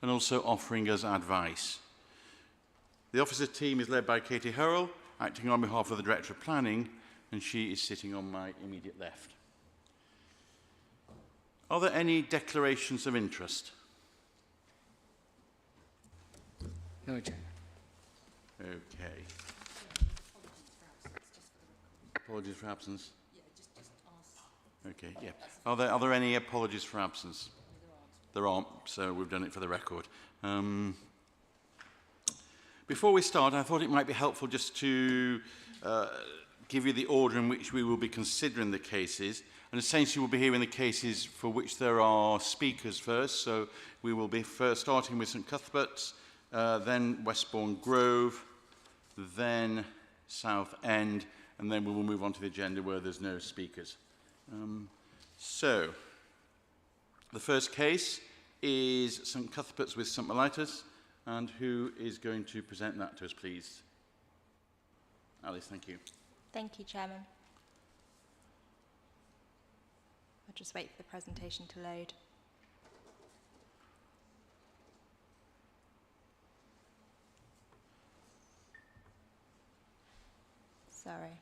and also offering us advice. The officer team is led by Katie Hurrell, acting on behalf of the Director of Planning, and she is sitting on my immediate left. Are there any declarations of interest? No, Chair. Okay. Apologies for absence. Okay, yeah. Are there any apologies for absence? There aren't, so we've done it for the record. Before we start, I thought it might be helpful just to give you the order in which we will be considering the cases. And essentially, we'll be hearing the cases for which there are speakers first. So we will be first starting with St Cuthbert's, then Westbourne Grove, then South End, and then we will move on to the agenda where there's no speakers. So, the first case is St Cuthbert's with St Mellitus, and who is going to present that to us, please? Alice, thank you. Thank you, Chairman. I'll just wait for the presentation to load. Sorry.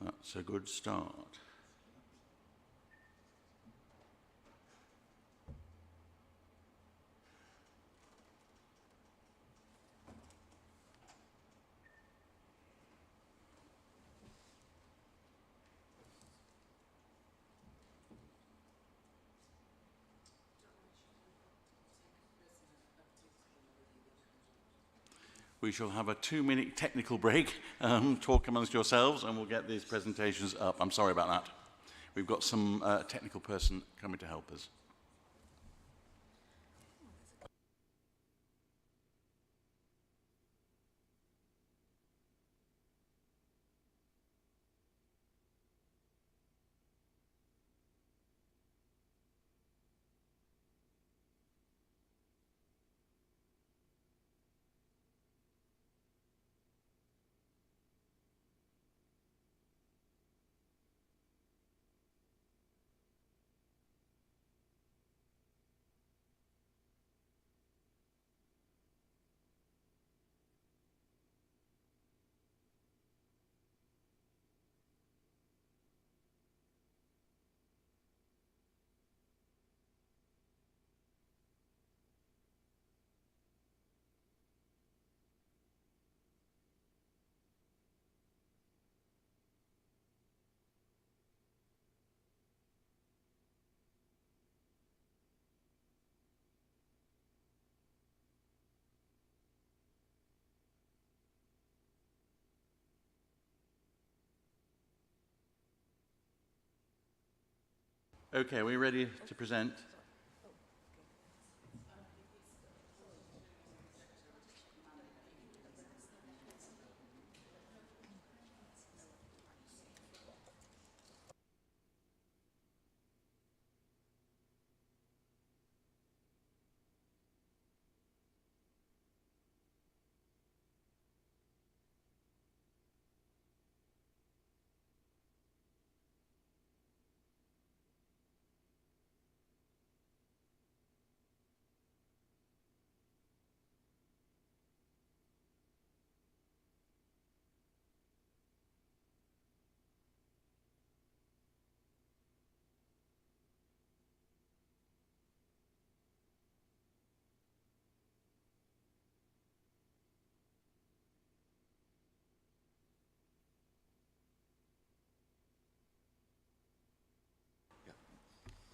That's a good start. We shall have a 2-minute technical break, talk amongst yourselves, and we'll get these presentations up. I'm sorry about that. We've got some technical person coming to help us. Okay, are we ready to present?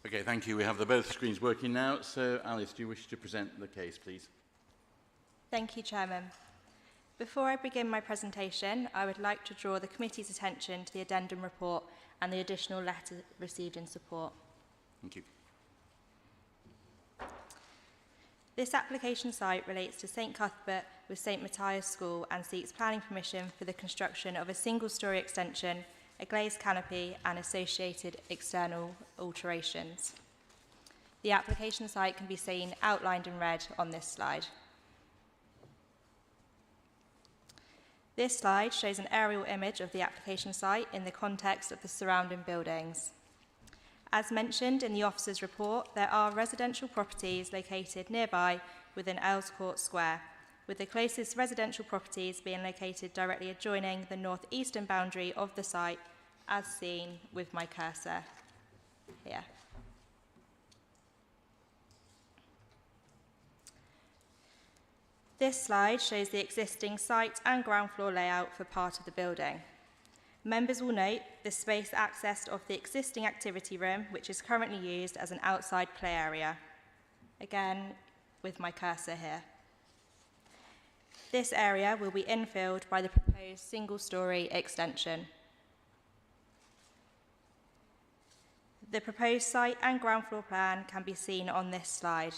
Okay, thank you. We have both screens working now. So, Alice, do you wish to present the case, please? Thank you, Chairman. Before I begin my presentation, I would like to draw the committee's attention to the Addendum Report and the additional letter received in support. Thank you. This application site relates to St Cuthbert with St Matthias School and seeks planning permission for the construction of a single-storey extension, a glazed canopy and associated external alterations. The application site can be seen outlined in red on this slide. This slide shows an aerial image of the application site in the context of the surrounding buildings. As mentioned in the officer's report, there are residential properties located nearby within Earls Court Square, with the closest residential properties being located directly adjoining the northeastern boundary of the site, as seen with my cursor here. This slide shows the existing site and ground floor layout for part of the building. Members will note the space accessed off the existing activity room, which is currently used as an outside play area. Again, with my cursor here. This area will be infilled by the proposed single-storey extension. The proposed site and ground floor plan can be seen on this slide.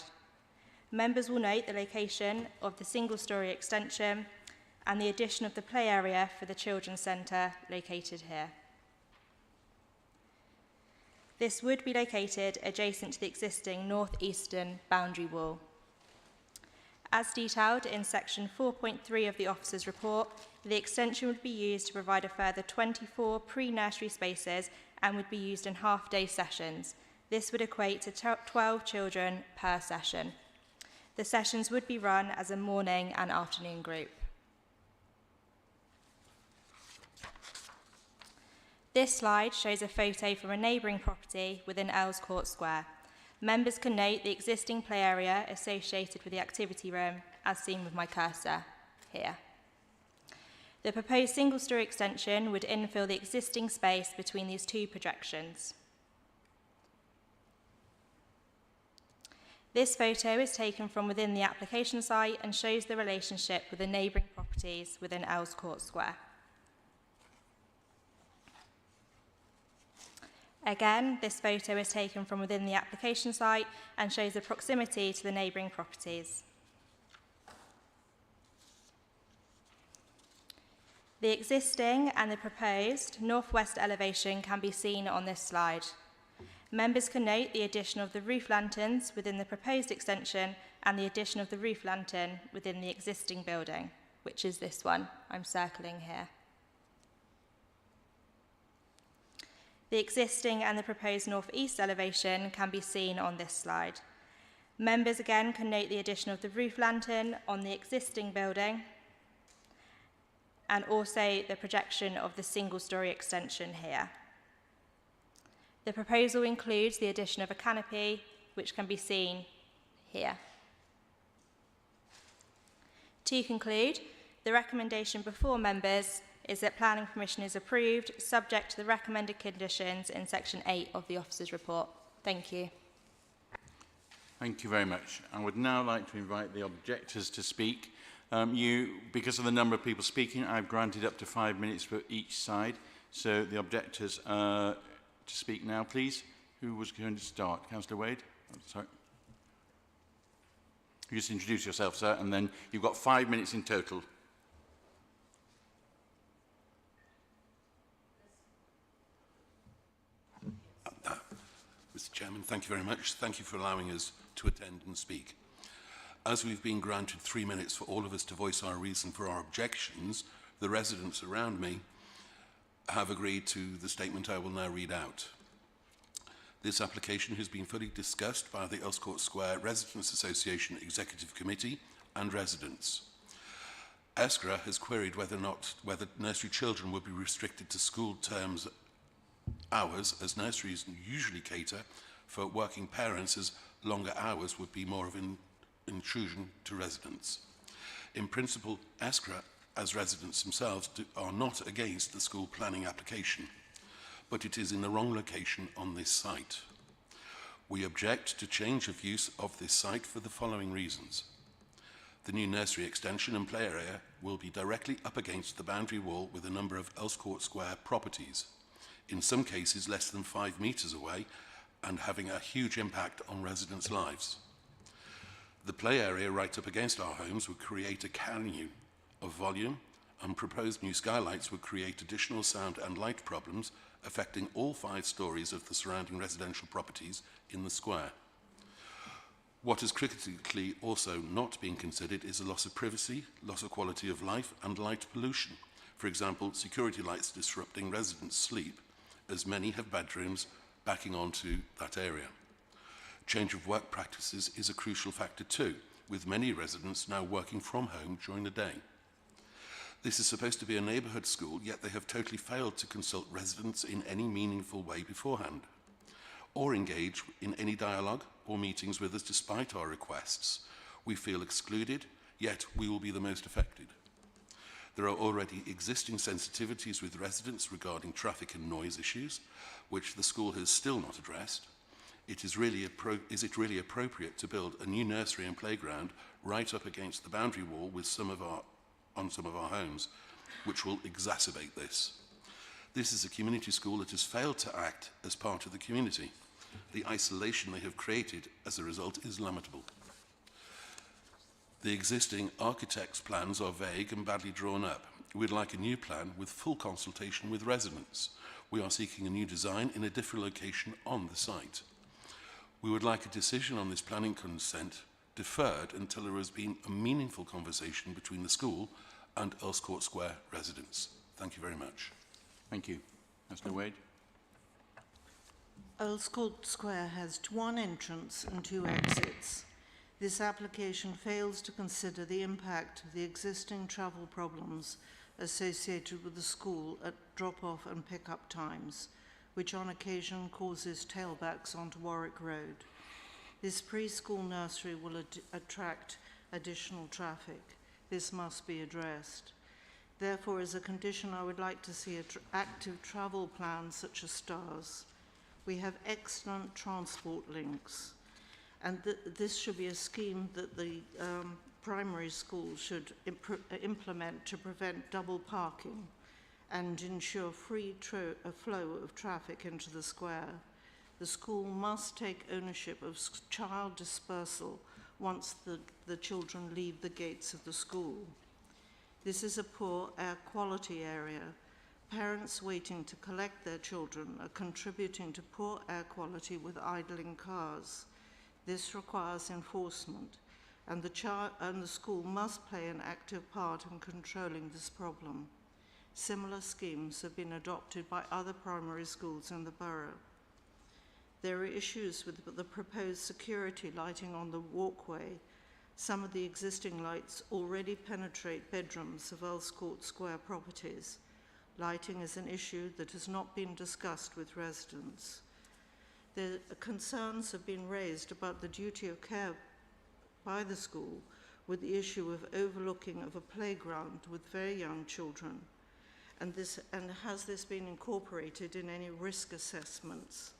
Members will note the location of the single-storey extension and the addition of the play area for the children's centre located here. This would be located adjacent to the existing northeastern boundary wall. As detailed in section 4.3 of the officer's report, the extension would be used to provide a further 24 pre-nursery spaces and would be used in half-day sessions. This would equate to 12 children per session. The sessions would be run as a morning and afternoon group. This slide shows a photo from a neighbouring property within Earls Court Square. Members can note the existing play area associated with the activity room, as seen with my cursor here. The proposed single-storey extension would infill the existing space between these two projections. This photo is taken from within the application site and shows the relationship with the neighbouring properties within Earls Court Square. Again, this photo is taken from within the application site and shows the proximity to the neighbouring properties. The existing and the proposed northwest elevation can be seen on this slide. Members can note the addition of the roof lanterns within the proposed extension and the addition of the roof lantern within the existing building, which is this one I'm circling here. The existing and the proposed northeast elevation can be seen on this slide. Members again can note the addition of the roof lantern on the existing building and also the projection of the single-storey extension here. The proposal includes the addition of a canopy, which can be seen here. To conclude, the recommendation before members is that planning permission is approved, subject to the recommended conditions in section 8 of the officer's report. Thank you. Thank you very much. I would now like to invite the objectors to speak. Because of the number of people speaking, I've granted up to 5 minutes for each side. So the objectors to speak now, please. Who was going to start? Councillor Wade? Oh, sorry. You just introduce yourself, sir, and then you've got 5 minutes in total. Mr. Chairman, thank you very much. Thank you for allowing us to attend and speak. As we've been granted 3 minutes for all of us to voice our reason for our objections, the residents around me have agreed to the statement I will now read out. This application has been fully discussed by the Earls Court Square Residents Association Executive Committee and residents. ESCRA has queried whether nursery children would be restricted to school terms hours, as nurseries usually cater for working parents, as longer hours would be more of an intrusion to residents. In principle, ESCRA, as residents themselves, are not against the school planning application, but it is in the wrong location on this site. We object to change of use of this site for the following reasons. The new nursery extension and play area will be directly up against the boundary wall with a number of Earls Court Square properties, in some cases less than 5 metres away, and having a huge impact on residents' lives. The play area right up against our homes would create a canyon of volume, and proposed new skylights would create additional sound and light problems affecting all 5 stories of the surrounding residential properties in the square. What is critically also not being considered is a loss of privacy, loss of quality of life, and light pollution, For example, security lights disrupting residents' sleep, as many have bedrooms backing onto that area. Change of work practices is a crucial factor too, with many residents now working from home during the day. This is supposed to be a neighbourhood school, yet they have totally failed to consult residents in any meaningful way beforehand, or engage in any dialogue or meetings with us despite our requests. We feel excluded, yet we will be the most affected. There are already existing sensitivities with residents regarding traffic and noise issues, which the school has still not addressed. Is it really appropriate to build a new nursery and playground right up against the boundary wall with on some of our homes, which will exacerbate this? This is a community school that has failed to act as part of the community. The isolation they have created as a result is lamentable. The existing architect's plans are vague and badly drawn up. We'd like a new plan with full consultation with residents. We are seeking a new design in a different location on the site. We would like a decision on this planning consent deferred until there has been a meaningful conversation between the school and Earls Court Square residents. Thank you very much. Thank you. Councillor Wade. Earls Court Square has one entrance and 2 exits. This application fails to consider the impact of the existing travel problems associated with the school at drop-off and pick-up times, which on occasion causes tailbacks onto Warwick Road. This preschool nursery will attract additional traffic. This must be addressed. Therefore, as a condition, I would like to see an active travel plan such as STARS. We have excellent transport links, and this should be a scheme that the primary schools should implement to prevent double parking and ensure free flow of traffic into the square. The school must take ownership of child dispersal once the children leave the gates of the school. This is a poor air quality area. Parents waiting to collect their children are contributing to poor air quality with idling cars. This requires enforcement, and the school must play an active part in controlling this problem. Similar schemes have been adopted by other primary schools in the borough. There are issues with the proposed security lighting on the walkway. Some of the existing lights already penetrate bedrooms of Earls Court Square properties. Lighting is an issue that has not been discussed with residents. The concerns have been raised about the duty of care by the school with the issue of overlooking of a playground with very young children, and has this been incorporated in any risk assessments?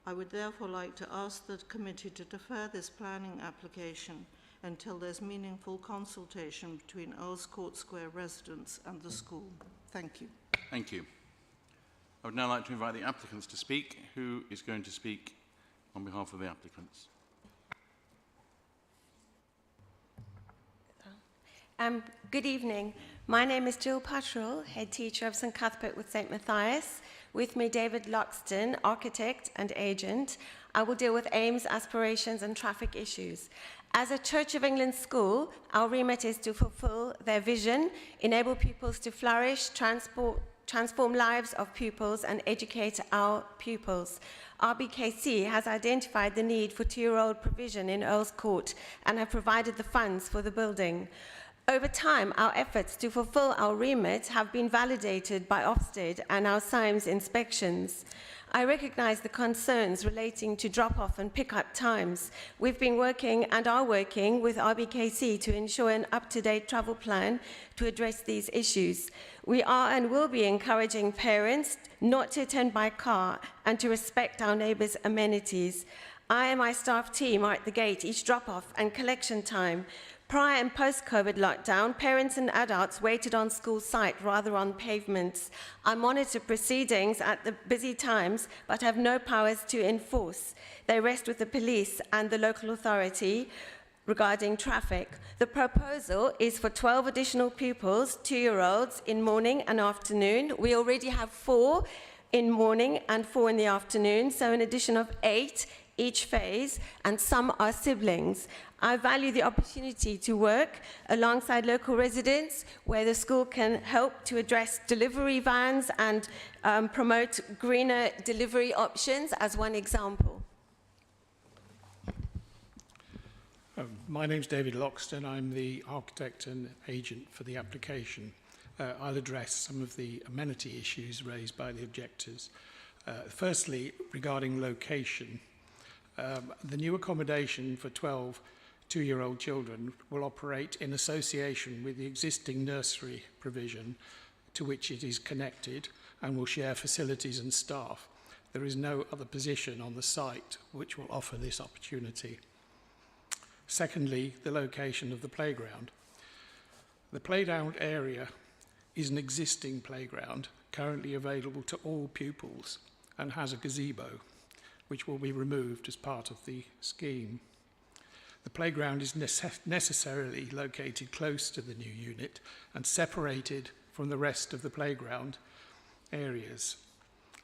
I would therefore like to ask the committee to defer this planning application until there's meaningful consultation between Earls Court Square residents and the school. Thank you. Thank you. I would now like to invite the applicants to speak. Who is going to speak on behalf of the applicants? Good evening. My name is Jill Patterell, head teacher of St Cuthbert with St Matthias. With me, David Loxton, architect and agent. I will deal with aims, aspirations and traffic issues. As a Church of England school, our remit is to fulfill their vision, enable pupils to flourish, transform lives of pupils and educate our pupils. RBKC has identified the need for 2-year-old provision in Earls Court and have provided the funds for the building. Over time, our efforts to fulfill our remit have been validated by Ofsted and our SIMS inspections. I recognize the concerns relating to drop-off and pick-up times. We've been working and are working with RBKC to ensure an up-to-date travel plan to address these issues. We are and will be encouraging parents not to attend by car and to respect our neighbours' amenities. I and my staff team are at the gate each drop-off and collection time. Prior and post-COVID lockdown, parents and adults waited on school site rather on pavements. I monitor proceedings at the busy times, but have no powers to enforce. They rest with the police and the local authority regarding traffic. The proposal is for 12 additional pupils, 2-year-olds, in morning and afternoon. We already have 4 in morning and 4 in the afternoon, so an addition of 8 each phase, and some are siblings. I value the opportunity to work alongside local residents where the school can help to address delivery vans and promote greener delivery options as one example. My name's David Loxton. I'm the architect and agent for the application. I'll address some of the amenity issues raised by the objectors. Firstly, regarding location, the new accommodation for 12 two-year-old children will operate in association with the existing nursery provision to which it is connected and will share facilities and staff. There is no other position on the site which will offer this opportunity. Secondly, the location of the playground. The playground area is an existing playground currently available to all pupils and has a gazebo, which will be removed as part of the scheme. The playground is necessarily located close to the new unit and separated from the rest of the playground areas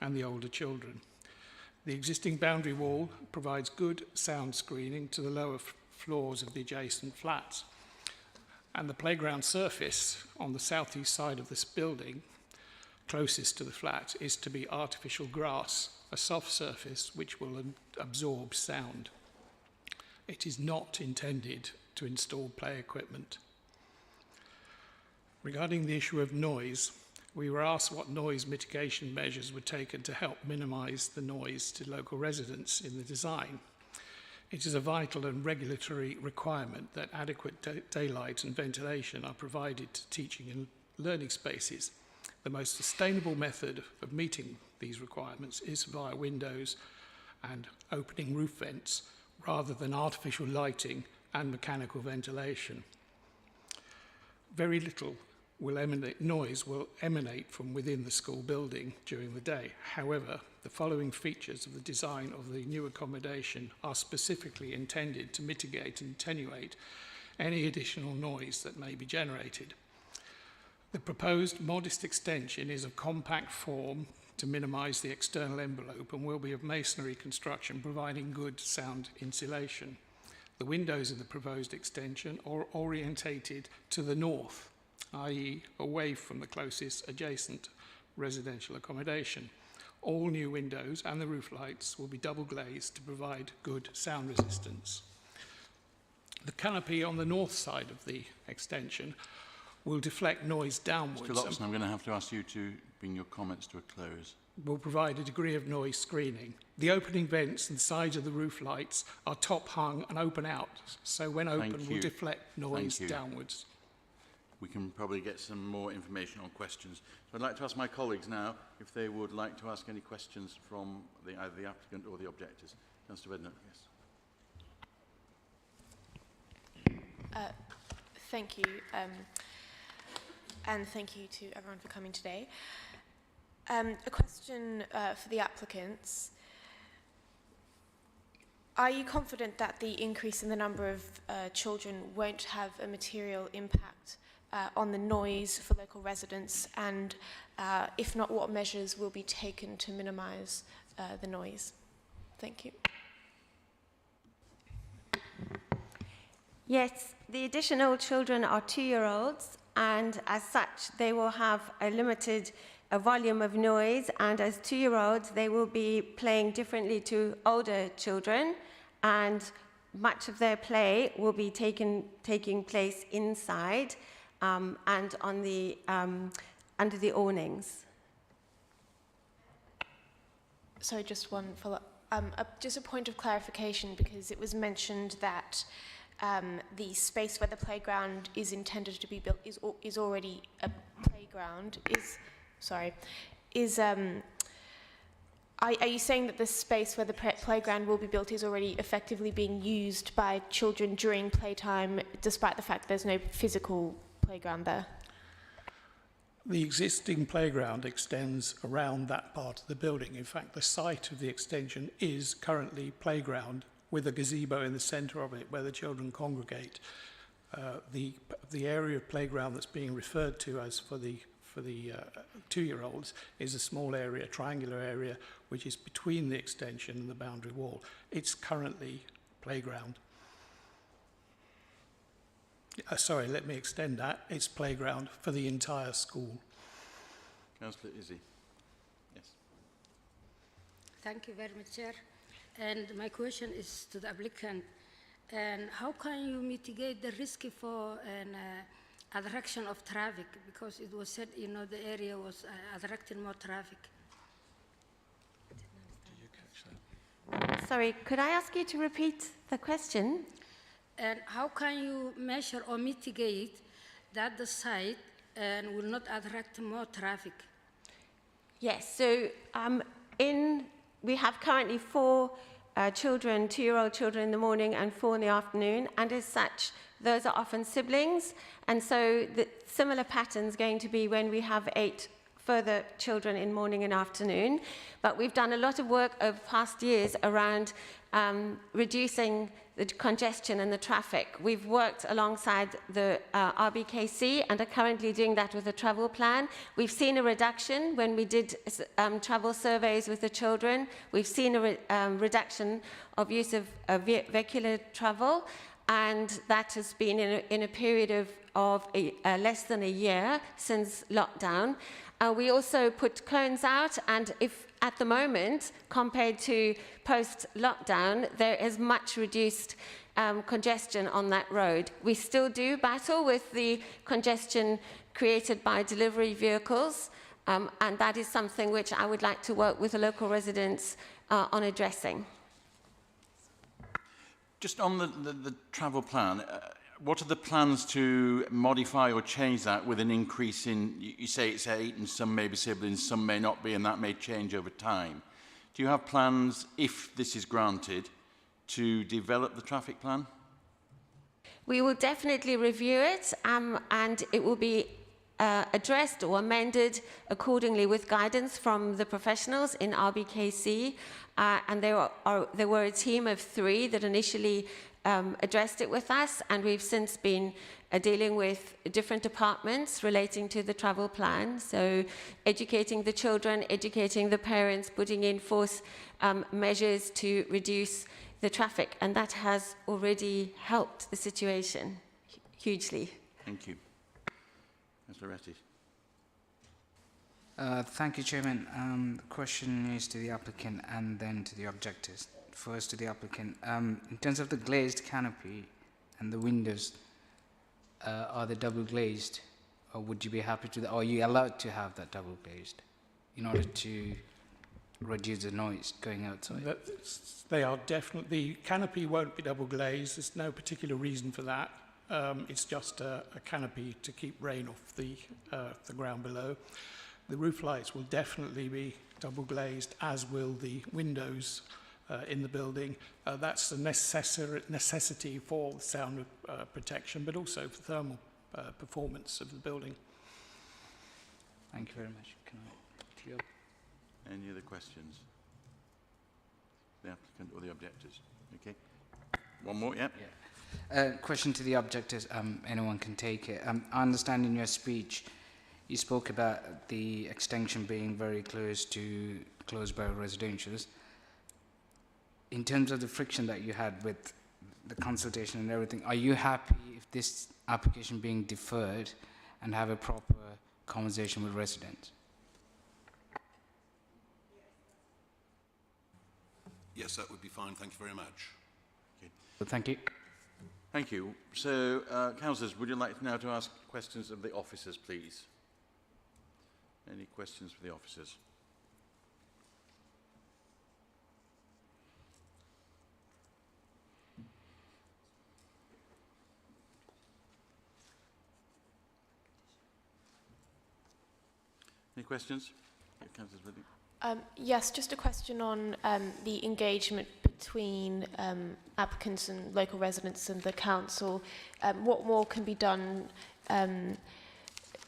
and the older children. The existing boundary wall provides good sound screening to the lower floors of the adjacent flats. And the playground surface on the southeast side of this building, closest to the flat, is to be artificial grass, a soft surface which will absorb sound. It is not intended to install play equipment. Regarding the issue of noise, we were asked what noise mitigation measures were taken to help minimise the noise to local residents in the design. It is a vital and regulatory requirement that adequate daylight and ventilation are provided to teaching and learning spaces. The most sustainable method of meeting these requirements is via windows and opening roof vents rather than artificial lighting and mechanical ventilation. Very little noise will emanate from within the school building during the day. However, the following features of the design of the new accommodation are specifically intended to mitigate and attenuate any additional noise that may be generated. The proposed modest extension is of compact form to minimise the external envelope and will be of masonry construction, providing good sound insulation. The windows of the proposed extension are orientated to the north, i.e. away from the closest adjacent residential accommodation. All new windows and the roof lights will be double glazed to provide good sound resistance. The canopy on the north side of the extension will deflect noise downwards. Mr. Loxton, I'm going to have to ask you to bring your comments to a close. Will provide a degree of noise screening. The opening vents and the sides of the roof lights are top hung and open out, so when open will deflect noise downwards. We can probably get some more information on questions. So I'd like to ask my colleagues now if they would like to ask any questions from either the applicant or the objectors. Councillor Redknapp, yes. Thank you, and thank you to everyone for coming today. A question for the applicants. Are you confident that the increase in the number of children won't have a material impact on the noise for local residents, and if not, what measures will be taken to minimise the noise? Thank you. Yes, the additional children are 2-year-olds, and as such, they will have a limited volume of noise, and as 2-year-olds, they will be playing differently to older children, and much of their play will be taking place inside and on the under the awnings. So just one follow-up, just a point of clarification, because it was mentioned that the space where the playground is intended to be built is already a playground. Are you saying that the space where the playground will be built is already effectively being used by children during playtime, despite the fact there's no physical playground there? The existing playground extends around that part of the building. In fact, the site of the extension is currently playground with a gazebo in the centre of it where the children congregate. The area of playground that's being referred to as for the 2-year-olds is a small area, triangular area, which is between the extension and the boundary wall. It's currently playground. Sorry, let me extend that. It's playground for the entire school. Councillor Izzy. Yes. Thank you very much, Chair. And my question is to the applicant. And how can you mitigate the risk for an attraction of traffic? Because it was said, the area was attracting more traffic. Sorry, could I ask you to repeat the question? And how can you measure or mitigate that the site will not attract more traffic? Yes, so we have currently 4 children, 2-year-old children in the morning and 4 in the afternoon, and as such, those are often siblings, and so the similar pattern's going to be when we have 8 further children in morning and afternoon. But we've done a lot of work over past years around reducing the congestion and the traffic. We've worked alongside the RBKC and are currently doing that with a travel plan. We've seen a reduction when we did travel surveys with the children. We've seen a reduction of use of vehicular travel, and that has been in a period of less than a year since lockdown. We also put cones out, and if at the moment, compared to post-lockdown, there is much reduced congestion on that road. We still do battle with the congestion created by delivery vehicles, and that is something which I would like to work with the local residents on addressing. Just on the travel plan, what are the plans to modify or change that with an increase in, you say it's 8 and some may be siblings, some may not be, and that may change over time. Do you have plans, if this is granted, to develop the traffic plan? We will definitely review it, and it will be addressed or amended accordingly with guidance from the professionals in RBKC. And there were a team of 3 that initially addressed it with us, and we've since been dealing with different departments relating to the travel plan. So educating the children, educating the parents, putting in force measures to reduce the traffic, and that has already helped the situation hugely. Thank you. Councillor Retty. Thank you, Chairman. The question is to the applicant and then to the objectors. First to the applicant. In terms of the glazed canopy and the windows, are they double glazed, or would you be happy to, or are you allowed to have that double glazed in order to reduce the noise going outside? They are definitely, the canopy won't be double glazed. There's no particular reason for that. It's just a canopy to keep rain off the ground below. The roof lights will definitely be double glazed, as will the windows in the building. That's a necessity for sound protection, but also for thermal performance of the building. Thank you very much. Can I tee up? Any other questions? The applicant or the objectors? Okay. One more, yeah? Yeah. Question to the objectors, anyone can take it. I understand in your speech you spoke about the extension being very close by residentials. In terms of the friction that you had with the consultation and everything, are you happy if this application being deferred and have a proper conversation with residents? Yes, that would be fine. Thank you very much. Okay. Well, thank you. Thank you. So, councillors, would you like now to ask questions of the officers, please? Any questions for the officers? Any questions? Yeah, Councillor Ridley. Yes, just a question on the engagement between applicants and local residents and the council. What more can be done?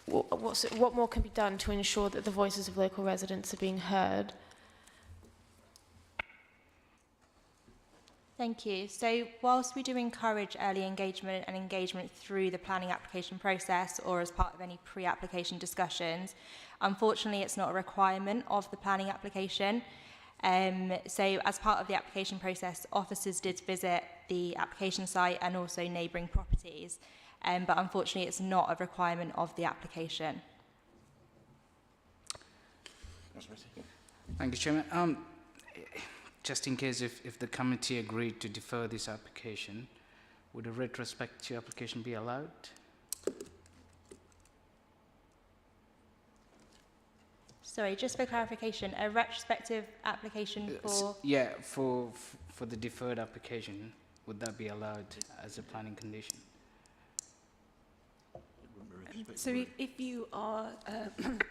What more can be done to ensure that the voices of local residents are being heard? Thank you. So whilst we do encourage early engagement and engagement through the planning application process or as part of any pre-application discussions, unfortunately it's not a requirement of the planning application. So as part of the application process, officers did visit the application site and also neighbouring properties. but unfortunately it's not a requirement of the application. Thank you, Chairman. Just in case if the committee agreed to defer this application, would a retrospective application be allowed? Sorry, just for clarification, a retrospective application for... Yeah, for the deferred application, would that be allowed as a planning condition? So if you are,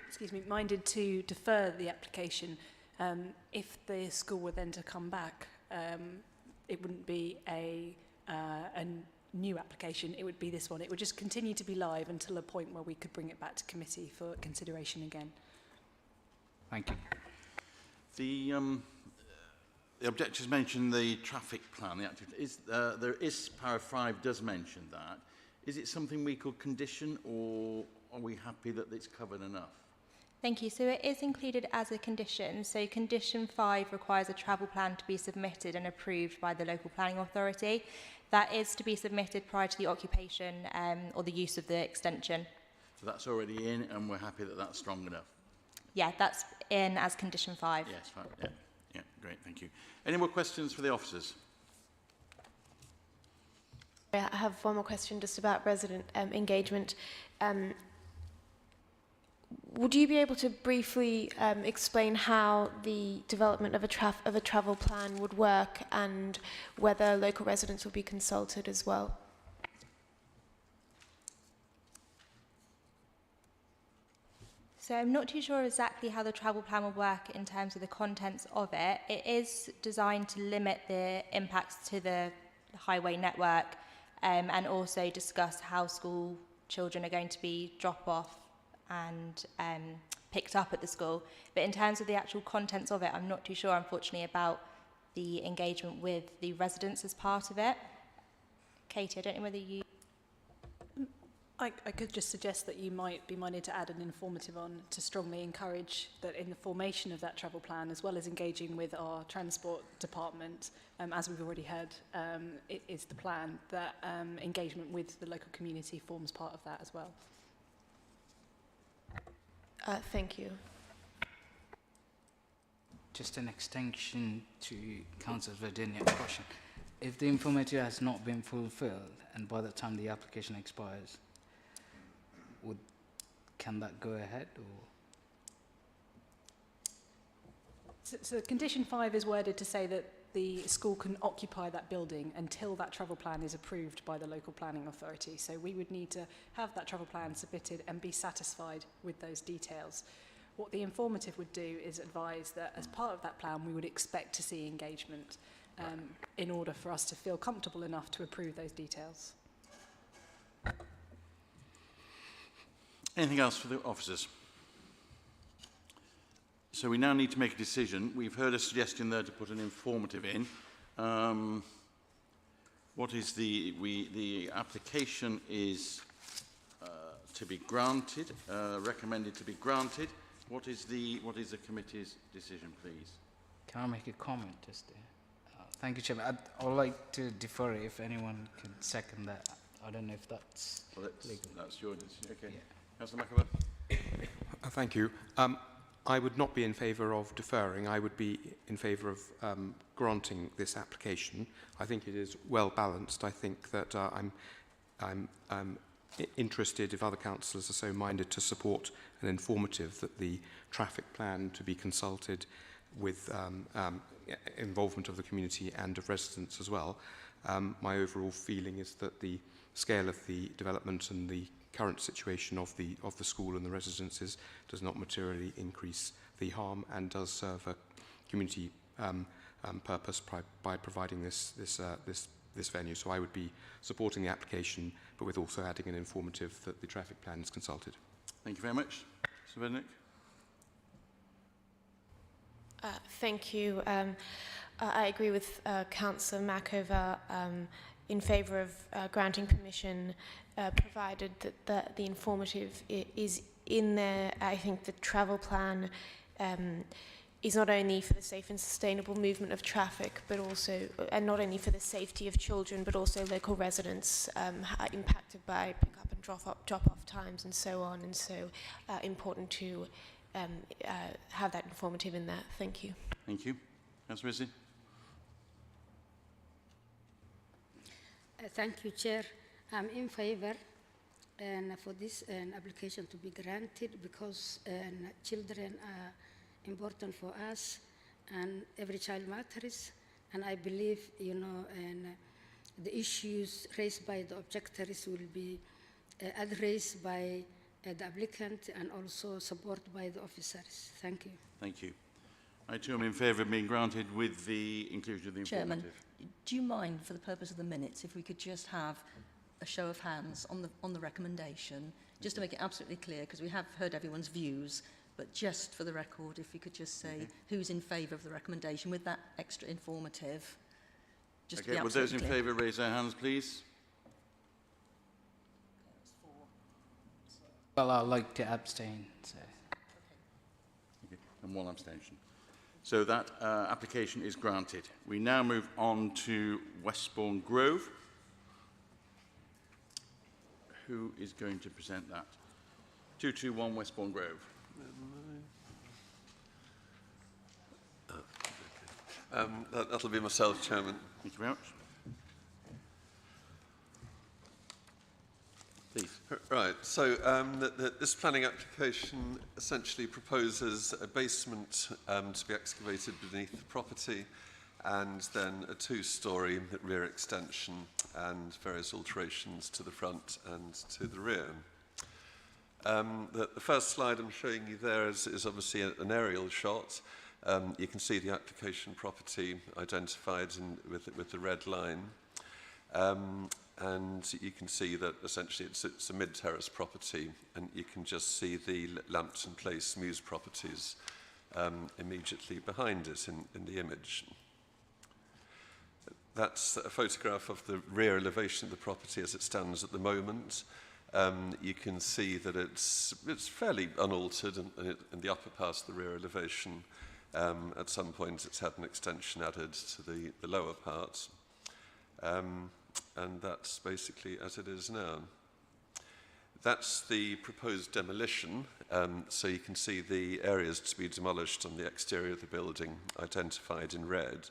excuse me, minded to defer the application, if the school were then to come back, it wouldn't be a new application, it would be this one. It would just continue to be live until a point where we could bring it back to committee for consideration again. Thank you. The objectors mentioned the traffic plan. There is paragraph 5 does mention that. Is it something we could condition, or are we happy that it's covered enough? Thank you. So it is included as a condition. So condition 5 requires a travel plan to be submitted and approved by the local planning authority. That is to be submitted prior to the occupation or the use of the extension. So that's already in, and we're happy that that's strong enough. Yeah, that's in as condition 5. Yes, fine. Yeah, yeah, great, thank you. Any more questions for the officers? I have one more question just about resident engagement. Would you be able to briefly explain how the development of a travel plan would work and whether local residents will be consulted as well? So I'm not too sure exactly how the travel plan will work in terms of the contents of it. It is designed to limit the impacts to the highway network and also discuss how school children are going to be dropped off and picked up at the school. But in terms of the actual contents of it, I'm not too sure, unfortunately, about the engagement with the residents as part of it. Katie, I don't know whether you... I could just suggest that you might be minded to add an informative on to strongly encourage that in the formation of that travel plan, as well as engaging with our transport department, as we've already heard, it is the plan that engagement with the local community forms part of that as well. Thank you. Just an extension to Councillor Verdiniak's question. If the informative has not been fulfilled and by the time the application expires, can that go ahead? Or? So condition 5 is worded to say that the school can occupy that building until that travel plan is approved by the local planning authority. So we would need to have that travel plan submitted and be satisfied with those details. What the informative would do is advise that as part of that plan we would expect to see engagement in order for us to feel comfortable enough to approve those details. Anything else for the officers? So we now need to make a decision. We've heard a suggestion there to put an informative in. What is the application is to be granted, recommended to be granted. What is the committee's decision, please? Can I make a comment just there? Thank you, Chairman. I would like to defer it if anyone can second that. I don't know if that's legal. That's your decision. Okay. Yeah. Councillor McAvoy. Thank you. I would not be in favour of deferring. I would be in favour of granting this application. I think it is well balanced. I think that I'm interested, if other councillors are so minded, to support an informative that the traffic plan to be consulted with involvement of the community and of residents as well. My overall feeling is that the scale of the development and the current situation of the school and the residences does not materially increase the harm and does serve a community purpose by providing this venue. So I would be supporting the application, but with also adding an informative that the traffic plan is consulted. Thank you very much. Mr. Vernick. Thank you. I agree with Councillor Mackover in favour of granting permission, provided that the informative is in there. I think the travel plan is not only for the safe and sustainable movement of traffic, but also, and not only for the safety of children, but also local residents impacted by pick-up and drop-off times and so on. And so important to have that informative in that. Thank you. Thank you. Councillor Rizzi. Thank you, Chair. I'm in favour and for this application to be granted because children are important for us and every child matters. And I believe, you know, the issues raised by the objectors will be addressed by the applicant and also supported by the officers. Thank you. Thank you. I too am in favour of being granted with the inclusion of the informative. Chairman, do you mind, for the purpose of the minutes, if we could just have a show of hands on the recommendation, just to make it absolutely clear, because we have heard everyone's views, but just for the record, if we could just say who's in favour of the recommendation with that extra informative. Just to be Would those absolutely in clear. favour raise their hands, please? Well, I'd like to abstain. So. Okay. And one abstention. So that application is granted. We now move on to Westbourne Grove. Who is going to present that? 221 Westbourne Grove. That'll be myself, Chairman. Thank you very much. Please. Right, so this planning application essentially proposes a basement to be excavated beneath the property and then a two-storey rear extension and various alterations to the front and to the rear. The first slide I'm showing you there is obviously an aerial shot. You can see the application property identified with the red line. And you can see that essentially it's a mid-terrace property, and you can just see the Lambton Place Mews properties immediately behind it in the image. That's a photograph of the rear elevation of the property as it stands at the moment. You can see that it's fairly unaltered in the upper part of the rear elevation. At some point it's had an extension added to the lower part. And that's basically as it is now. That's the proposed demolition. So you can see the areas to be demolished on the exterior of the building identified in red.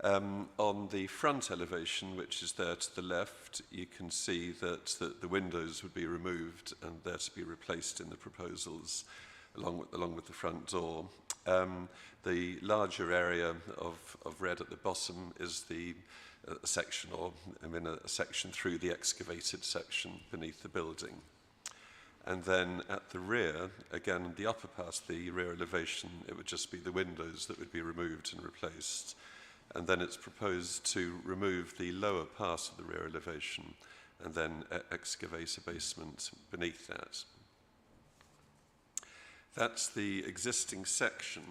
On the front elevation, which is there to the left, you can see that the windows would be removed and they're to be replaced in the proposals along with the front door. The larger area of red at the bottom is the section, or a section through the excavated section beneath the building. And then at the rear, again, the upper part of the rear elevation, it would just be the windows that would be removed and replaced. And then it's proposed to remove the lower part of the rear elevation and then excavate a basement beneath that. That's the existing section.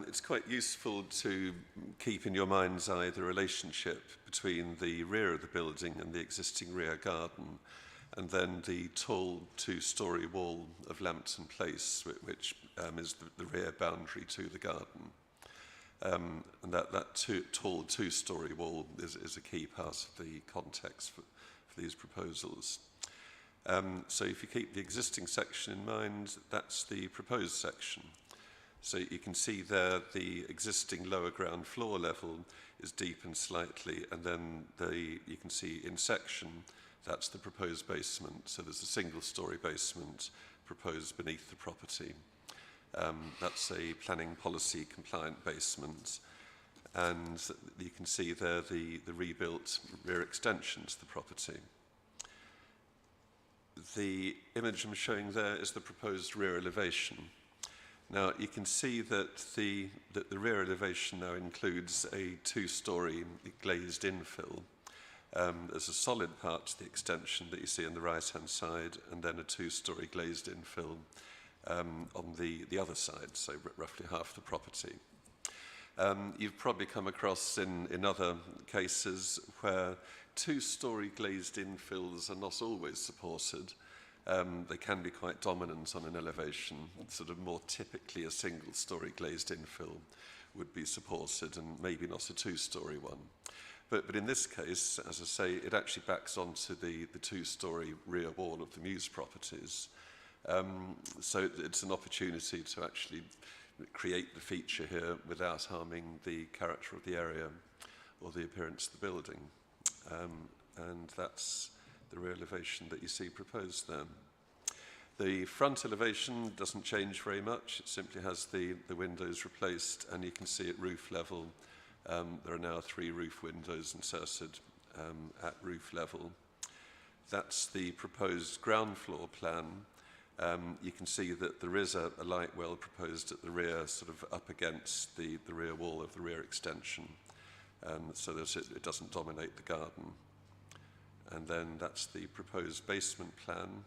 It's quite useful to keep in your mind's eye the relationship between the rear of the building and the existing rear garden, and then the tall two-storey wall of Lambton Place, which is the rear boundary to the garden. And that tall two-storey wall is a key part of the context for these proposals. So if you keep the existing section in mind, that's the proposed section. So you can see there the existing lower ground floor level is deepened slightly, and then you can see in section, that's the proposed basement. So there's a single-storey basement proposed beneath the property. That's a planning policy compliant basement. And you can see there the rebuilt rear extension to the property. The image I'm showing there is the proposed rear elevation. Now you can see that the rear elevation now includes a two-storey glazed infill. There's a solid part to the extension that you see on the right-hand side, and then a two-storey glazed infill on the other side, so roughly half the property. You've probably come across in other cases where two-storey glazed infills are not always supported. They can be quite dominant on an elevation. Sort of more typically a single-storey glazed infill would be supported, and maybe not a two-storey one. But in this case, as I say, it actually backs onto the two-storey rear wall of the Muse properties. So it's an opportunity to actually create the feature here without harming the character of the area or the appearance of the building. And that's the rear elevation that you see proposed there. The front elevation doesn't change very much. It simply has the windows replaced, and you can see at roof level there are now 3 roof windows inserted at roof level. That's the proposed ground floor plan. You can see that there is a light well proposed at the rear, sort of up against the rear wall of the rear extension, so that it doesn't dominate the garden. And then that's the proposed basement plan.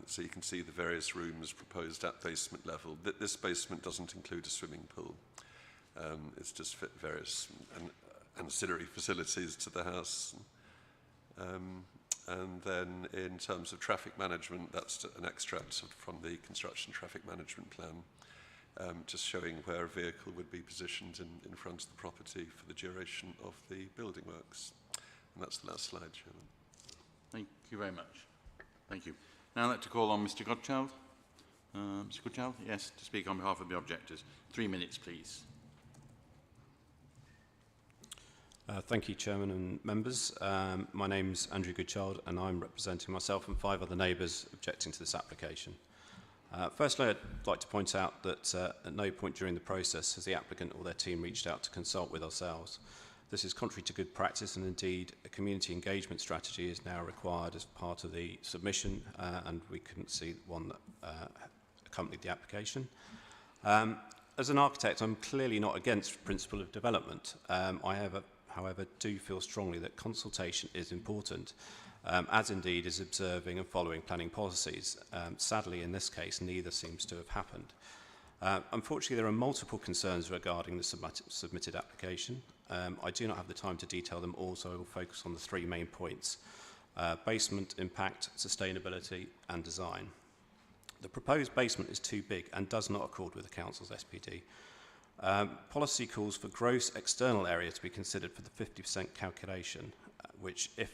So you can see the various rooms proposed at basement level. This basement doesn't include a swimming pool. It's just fit various ancillary facilities to the house. And then in terms of traffic management, that's an extract from the construction traffic management plan, just showing where a vehicle would be positioned in front of the property for the duration of the building works. And that's the last slide, Chairman. Thank you very much. Thank you. Now I'd like to call on Mr. Godchild. Mr. Godchild, yes, to speak on behalf of the objectors. 3 minutes, please. Thank you, Chairman and members. My name's Andrew Goodchild, and I'm representing myself and 5 other neighbours objecting to this application. Firstly, I'd like to point out that at no point during the process has the applicant or their team reached out to consult with ourselves. This is contrary to good practice, and indeed a community engagement strategy is now required as part of the submission, and we couldn't see one that accompanied the application. As an architect, I'm clearly not against the principle of development. However, do feel strongly that consultation is important, as indeed is observing and following planning policies. Sadly, in this case, neither seems to have happened. Unfortunately, there are multiple concerns regarding the submitted application. I do not have the time to detail them all, so I will focus on the 3 main points: basement, impact, sustainability, and design. The proposed basement is too big and does not accord with the Council's SPD. Policy calls for gross external area to be considered for the 50% calculation, which, if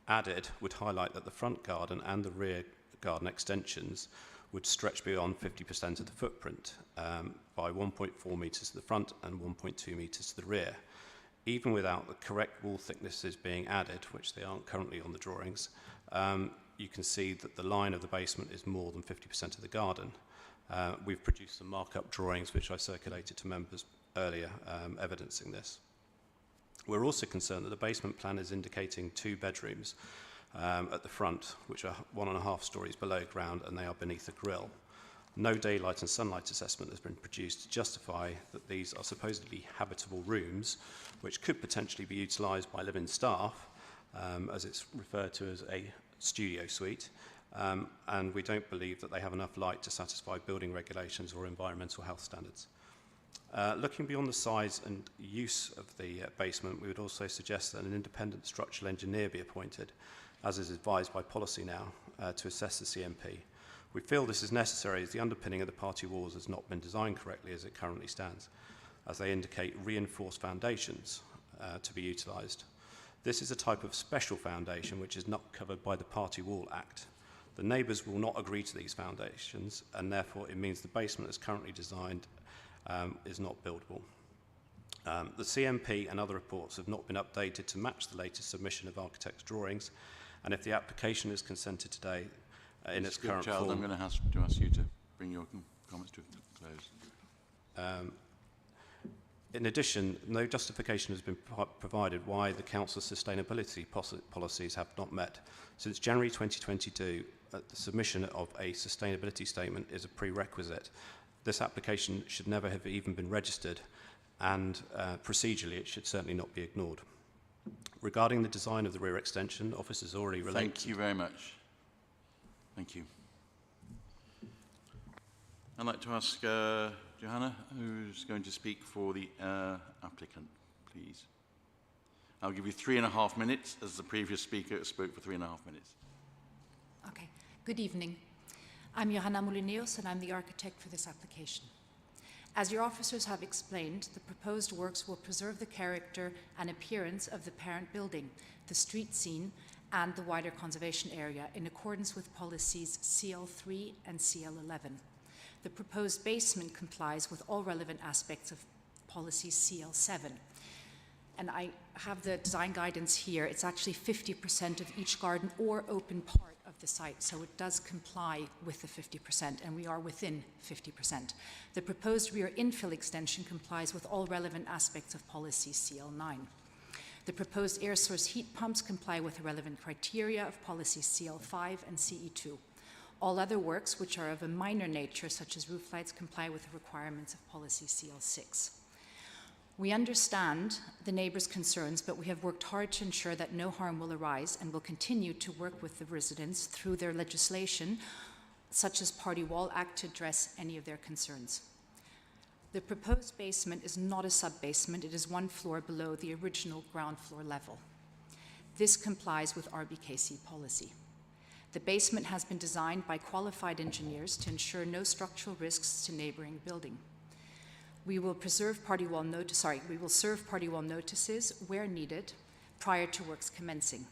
added, would highlight that the front garden and the rear garden extensions would stretch beyond 50% of the footprint by 1.4 metres to the front and 1.2 metres to the rear. Even without the correct wall thicknesses being added, which they aren't currently on the drawings, you can see that the line of the basement is more than 50% of the garden. We've produced some markup drawings which I circulated to members earlier, evidencing this. We're also concerned that the basement plan is indicating 2 bedrooms at the front, which are 1.5 stories below ground, and they are beneath a grille. No daylight and sunlight assessment has been produced to justify that these are supposedly habitable rooms, which could potentially be utilised by living staff, as it's referred to as a studio suite, and we don't believe that they have enough light to satisfy building regulations or environmental health standards. Looking beyond the size and use of the basement, we would also suggest that an independent structural engineer be appointed, as is advised by policy now, to assess the CMP. We feel this is necessary as the underpinning of the party walls has not been designed correctly as it currently stands, as they indicate reinforced foundations to be utilised. This is a type of special foundation which is not covered by the Party Wall Act. The neighbours will not agree to these foundations, and therefore it means the basement as currently designed is not buildable. The CMP and other reports have not been updated to match the latest submission of architect's drawings, and if the application is consented today in its current form... I'm going to ask you to bring your comments to a close. In addition, no justification has been provided why the Council's sustainability policies have not met. Since January 2022, the submission of a sustainability statement is a prerequisite. This application should never have even been registered, and procedurally it should certainly not be ignored. Regarding the design of the rear extension, officers already relate... Thank you very much. Thank you. I'd like to ask Johanna, who's going to speak for the applicant, please. I'll give you 3.5 minutes, as the previous speaker spoke for 3.5 minutes. Okay. Good evening. I'm Johanna Molineos and I'm the architect for this application. As your officers have explained, the proposed works will preserve the character and appearance of the parent building, the street scene, and the wider conservation area in accordance with policies CL3 and CL11. The proposed basement complies with all relevant aspects of policy CL7. And I have the design guidance here. It's actually 50% of each garden or open part of the site, so it does comply with the 50%, and we are within 50%. The proposed rear infill extension complies with all relevant aspects of policy CL9. The proposed air source heat pumps comply with the relevant criteria of policy CL5 and CE2. All other works, which are of a minor nature, such as roof lights, comply with the requirements of policy CL6. We understand the neighbors' concerns, but we have worked hard to ensure that no harm will arise and will continue to work with the residents through their legislation, such as Party Wall Act, to address any of their concerns. The proposed basement is not a sub-basement. It is one floor below the original ground floor level. This complies with RBKC policy. The basement has been designed by qualified engineers to ensure no structural risks to neighboring building. We will serve party wall notices where needed prior to works commencing.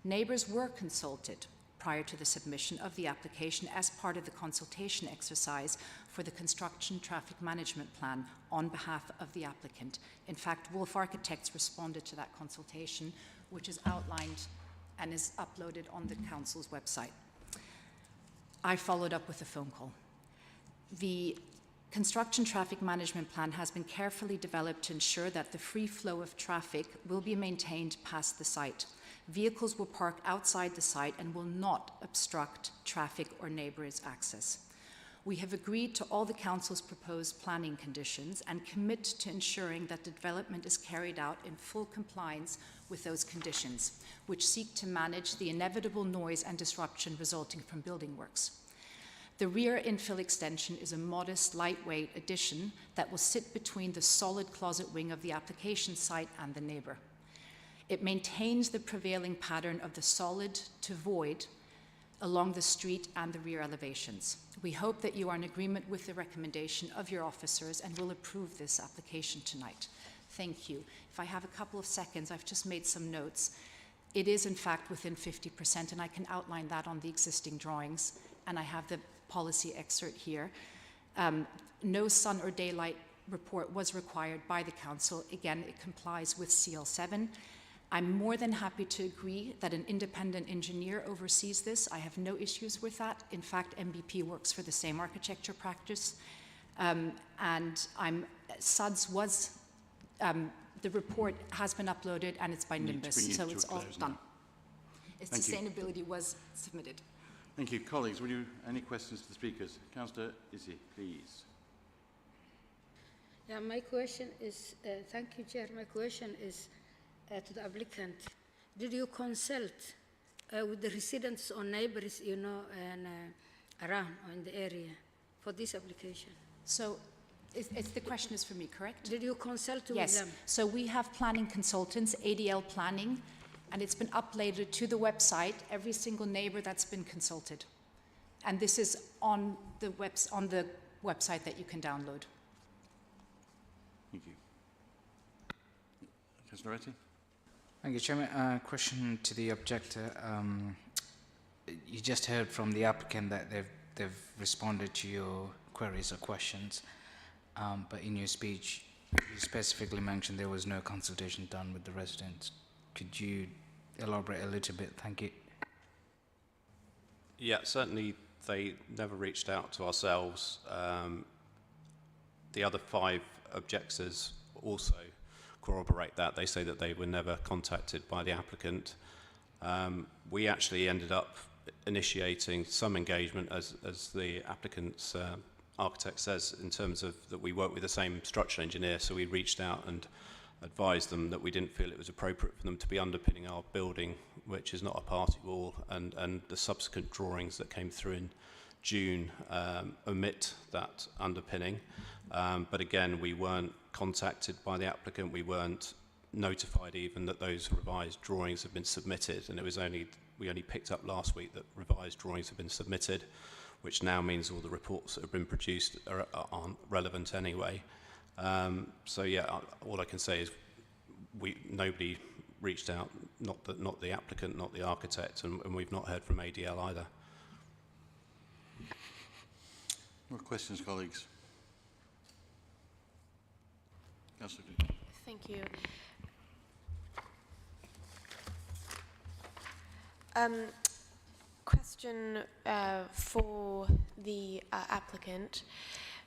Neighbors were consulted prior to the submission of the application as part of the consultation exercise for the construction traffic management plan on behalf of the applicant. In fact, Wolf Architects responded to that consultation, which is outlined and is uploaded on the council's website. I followed up with a phone call. The construction traffic management plan has been carefully developed to ensure that the free flow of traffic will be maintained past the site. Vehicles will park outside the site and will not obstruct traffic or neighbors' access. We have agreed to all the council's proposed planning conditions and commit to ensuring that the development is carried out in full compliance with those conditions, which seek to manage the inevitable noise and disruption resulting from building works. The rear infill extension is a modest, lightweight addition that will sit between the solid closet wing of the application site and the neighbor. It maintains the prevailing pattern of the solid to void along the street and the rear elevations. We hope that you are in agreement with the recommendation of your officers and will approve this application tonight. Thank you. If I have a couple of seconds, I've just made some notes. It is in fact within 50%, and I can outline that on the existing drawings, and I have the policy excerpt here. No sun or daylight report was required by the council. Again, it complies with CL7. I'm more than happy to agree that an independent engineer oversees this. I have no issues with that. In fact, MBP works for the same architecture practice. SUDS was, the report has been uploaded and it's by Nimbus, so it's all done. Its sustainability was submitted. Thank you. Colleagues, would you any questions to the speakers? Councillor Cc, please. Yeah, my question is, thank you, Chair. My question is to the applicant. Did you consult with the residents or neighbors, you know, and around or in the area for this application? So the question is for me, correct? Did you consult with them? Yes. So we have planning consultants, ADL Planning, and it's been uploaded to the website, every single neighbor that's been consulted. And this is on the website that you can download. Thank you. Councillor Etty? Thank you, Chairman. Question to the objector. You just heard from the applicant that they've responded to your queries or questions, but in your speech, you specifically mentioned there was no consultation done with the residents. Could you elaborate a little bit? Thank you. Yeah, certainly they never reached out to ourselves. The other 5 objectors also corroborate that. They say that they were never contacted by the applicant. We actually ended up initiating some engagement, as the applicant's architect says, in terms of that we work with the same structural engineer, so we reached out and advised them that we didn't feel it was appropriate for them to be underpinning our building, which is not a party wall, and the subsequent drawings that came through in June omit that underpinning. But again, we weren't contacted by the applicant. We weren't notified even that those revised drawings had been submitted, and it was only we only picked up last week that revised drawings have been submitted, which now means all the reports that have been produced aren't relevant anyway. So yeah, all I can say is nobody reached out, not the applicant, not the architect, and we've not heard from ADL either. More questions, colleagues? Councillor. Thank you. Question for the applicant.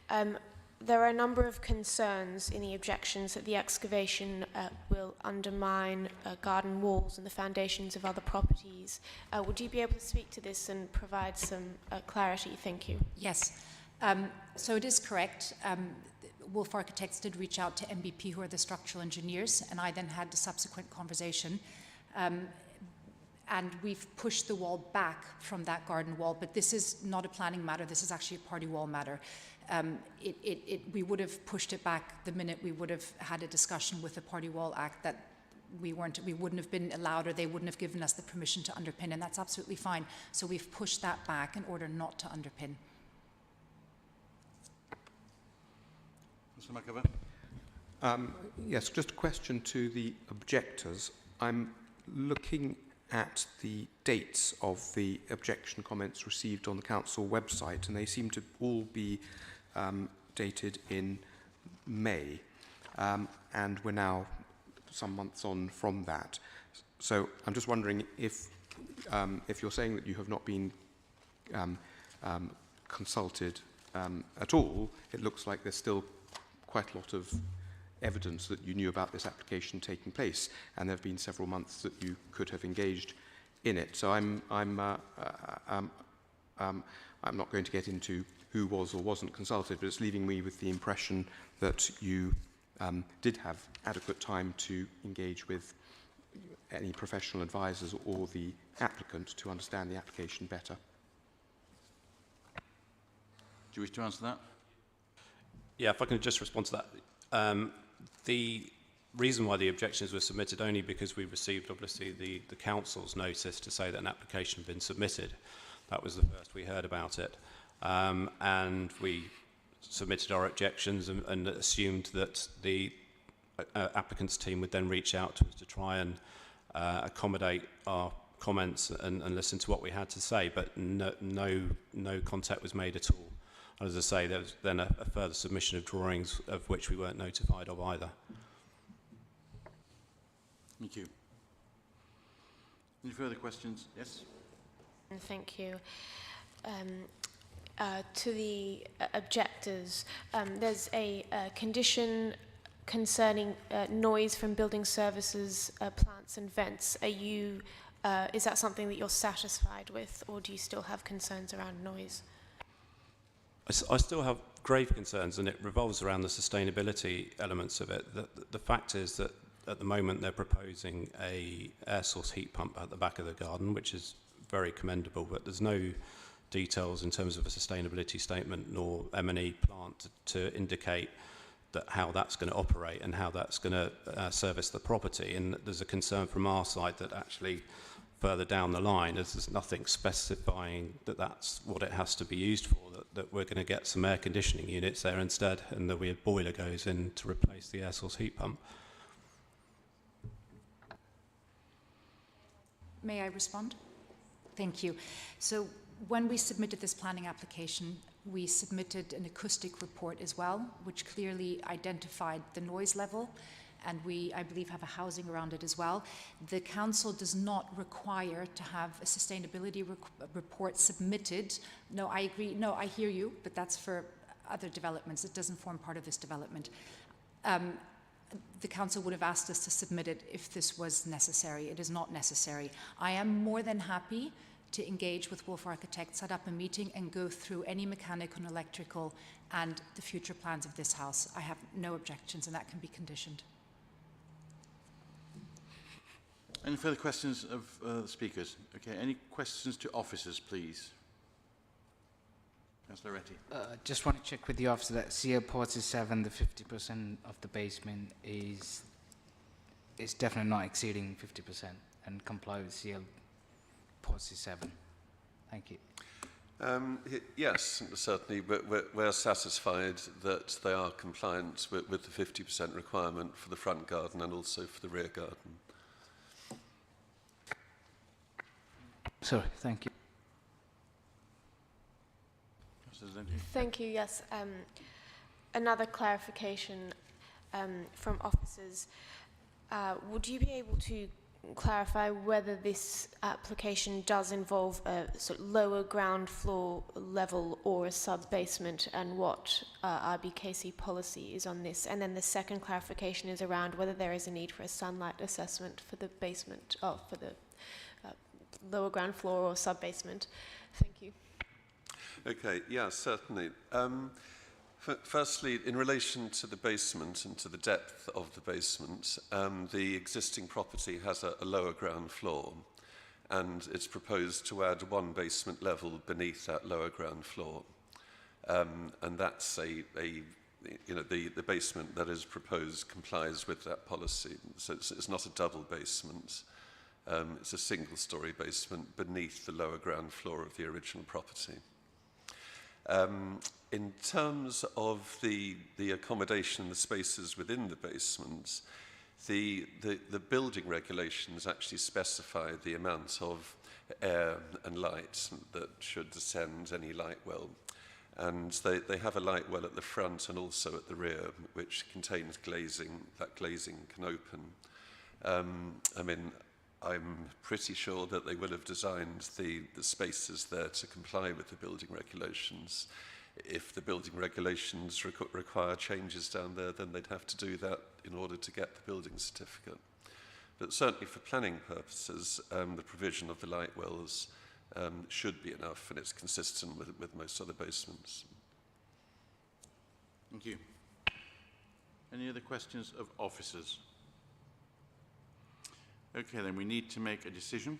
There are a number of concerns in the objections that the excavation will undermine garden walls and the foundations of other properties. Would you be able to speak to this and provide some clarity? Thank you. Yes. So it is correct. Wolf Architects did reach out to MBP, who are the structural engineers, and I then had the subsequent conversation. And we've pushed the wall back from that garden wall, but this is not a planning matter. This is actually a party wall matter. We would have pushed it back the minute we would have had a discussion with the Party Wall Act that we wouldn't have been allowed, or they wouldn't have given us the permission to underpin, and that's absolutely fine. So we've pushed that back in order not to underpin. Mr. McAvan? Yes, just a question to the objectors. I'm looking at the dates of the objection comments received on the council website, and they seem to all be dated in May, and we're now some months on from that. So I'm just wondering if you're saying that you have not been consulted at all, it looks like there's still quite a lot of evidence that you knew about this application taking place, and there have been several months that you could have engaged in it. So I'm not going to get into who was or wasn't consulted, but it's leaving me with the impression that you did have adequate time to engage with any professional advisors or the applicant to understand the application better. Do you wish to answer that? Yeah, if I can just respond to that. The reason why the objections were submitted only because we received, obviously, the council's notice to say that an application had been submitted. That was the first we heard about it. And we submitted our objections and assumed that the applicant's team would then reach out to us to try and accommodate our comments and listen to what we had to say, but no contact was made at all. As I say, there was then a further submission of drawings of which we weren't notified of either. Thank you. Any further questions? Yes? Thank you. To the objectors, there's a condition concerning noise from building services, plants and vents. Is that something that you're satisfied with, or do you still have concerns around noise? I still have grave concerns, and it revolves around the sustainability elements of it. The fact is that at the moment they're proposing a air source heat pump at the back of the garden, which is very commendable, but there's no details in terms of a sustainability statement nor M&E plant to indicate that how that's going to operate and how that's going to service the property. And there's a concern from our side that actually further down the line, as there's nothing specifying that that's what it has to be used for, that we're going to get some air conditioning units there instead, and the weird boiler goes in to replace the air source heat pump. May I respond? Thank you. So when we submitted this planning application, we submitted an acoustic report as well, which clearly identified the noise level, and we, I believe, have a housing around it as well. The council does not require to have a sustainability report submitted. No, I agree. No, I hear you, but that's for other developments. It doesn't form part of this development. The council would have asked us to submit it if this was necessary. It is not necessary. I am more than happy to engage with Wolf Architects, set up a meeting and go through any mechanical and electrical and the future plans of this house. I have no objections, and that can be conditioned. Any further questions of the speakers? Okay, any questions to officers, please? Councillor Retty. Just want to check with the officer that CL 47, the 50% of the basement is definitely not exceeding 50% and comply with CL policy 7? Thank you. Yes, certainly. We're satisfied that they are compliant with the 50% requirement for the front garden and also for the rear garden. Sorry, thank you. Thank you. Yes. Another clarification from officers. Would you be able to clarify whether this application does involve a sort of lower ground floor level or a sub-basement, and what RBKC policy is on this? And then the second clarification is around whether there is a need for a sunlight assessment for the basement, for the lower ground floor or sub-basement. Thank you. Okay, yeah, certainly. Firstly, in relation to the basement and to the depth of the basement, the existing property has a lower ground floor, and it's proposed to add one basement level beneath that lower ground floor. And that's the basement that is proposed complies with that policy. So it's not a double basement. It's a single-storey basement beneath the lower ground floor of the original property. In terms of the accommodation, the spaces within the basement, the building regulations actually specify the amount of air and light that should descend any light well. And they have a light well at the front and also at the rear, which contains glazing. That glazing can open. I mean, I'm pretty sure that they will have designed the spaces there to comply with the building regulations. If the building regulations require changes down there, then they'd have to do that in order to get the building certificate. But certainly for planning purposes, the provision of the light wells should be enough, and it's consistent with most other basements. Thank you. Any other questions of officers? Okay, then we need to make a decision.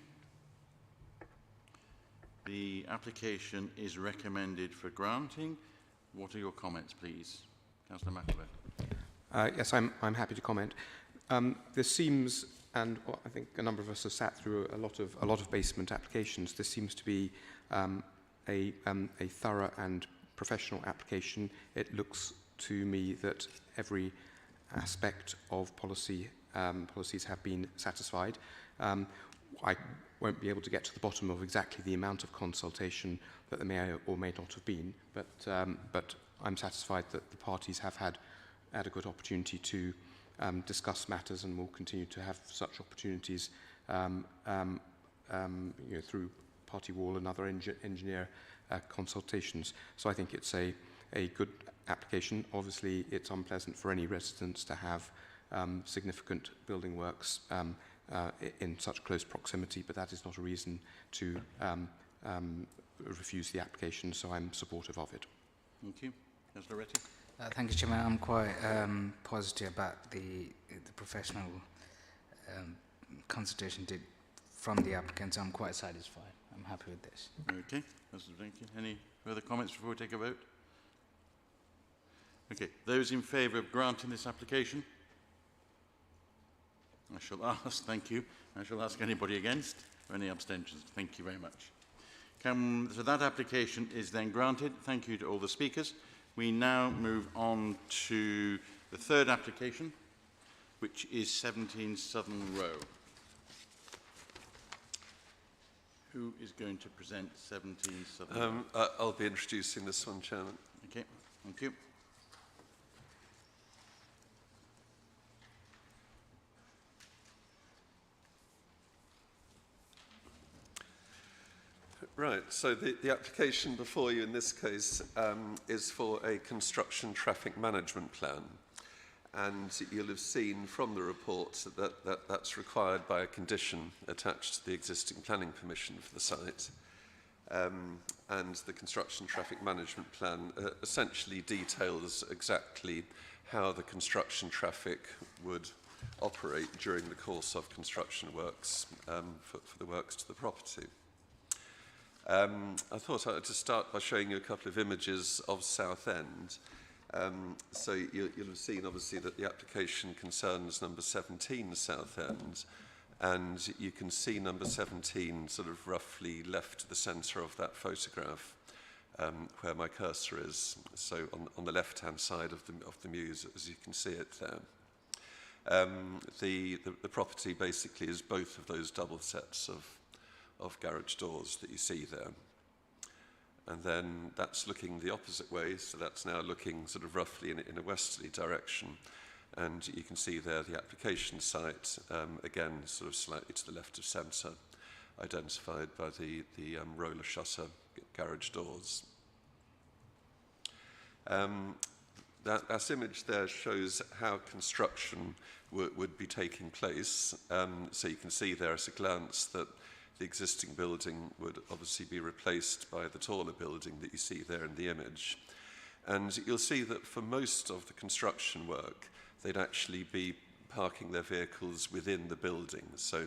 The application is recommended for granting. What are your comments, please? Councillor McAvoy. Yes, I'm happy to comment. This seems, and I think a number of us have sat through a lot of basement applications. This seems to be a thorough and professional application. It looks to me that every aspect of policies have been satisfied. I won't be able to get to the bottom of exactly the amount of consultation that there may or may not have been, but I'm satisfied that the parties have had adequate opportunity to discuss matters, and will continue to have such opportunities through party wall and other engineer consultations. So I think it's a good application. Obviously, it's unpleasant for any residents to have significant building works in such close proximity, but that is not a reason to refuse the application, so I'm supportive of it. Thank you. Councillor Retty. Thank you, Chairman. I'm quite positive about the professional consultation did from the applicants. I'm quite satisfied. I'm happy with this. Okay. Thank you. Any further comments before we take a vote? Okay. Those in favour of granting this application? I shall ask, thank you. I shall ask anybody against or any abstentions. Thank you very much. So that application is then granted. Thank you to all the speakers. We now move on to the third application, which is 17 Southern Row. Who is going to present 17 Southern Row? I'll be introducing this one, Chairman. Okay, thank you. Right, so the application before you in this case is for a construction traffic management plan. And you'll have seen from the report that that's required by a condition attached to the existing planning permission for the site. And the construction traffic management plan essentially details exactly how the construction traffic would operate during the course of construction works for the works to the property. I thought I would just start by showing you a couple of images of Southend. So you'll have seen obviously that the application concerns number 17 Southend, And you can see number 17 sort of roughly left to the centre of that photograph, where my cursor is. So on the left-hand side of the mews, as you can see it there. The property basically is both of those double sets of garage doors that you see there. And then that's looking the opposite way, so that's now looking sort of roughly in a westerly direction. And you can see there the application site, again, sort of slightly to the left of centre, identified by the roller shutter garage doors. That image there shows how construction would be taking place. So you can see there at a glance that the existing building would obviously be replaced by the taller building that you see there in the image. And you'll see that for most of the construction work, they'd actually be parking their vehicles within the building. So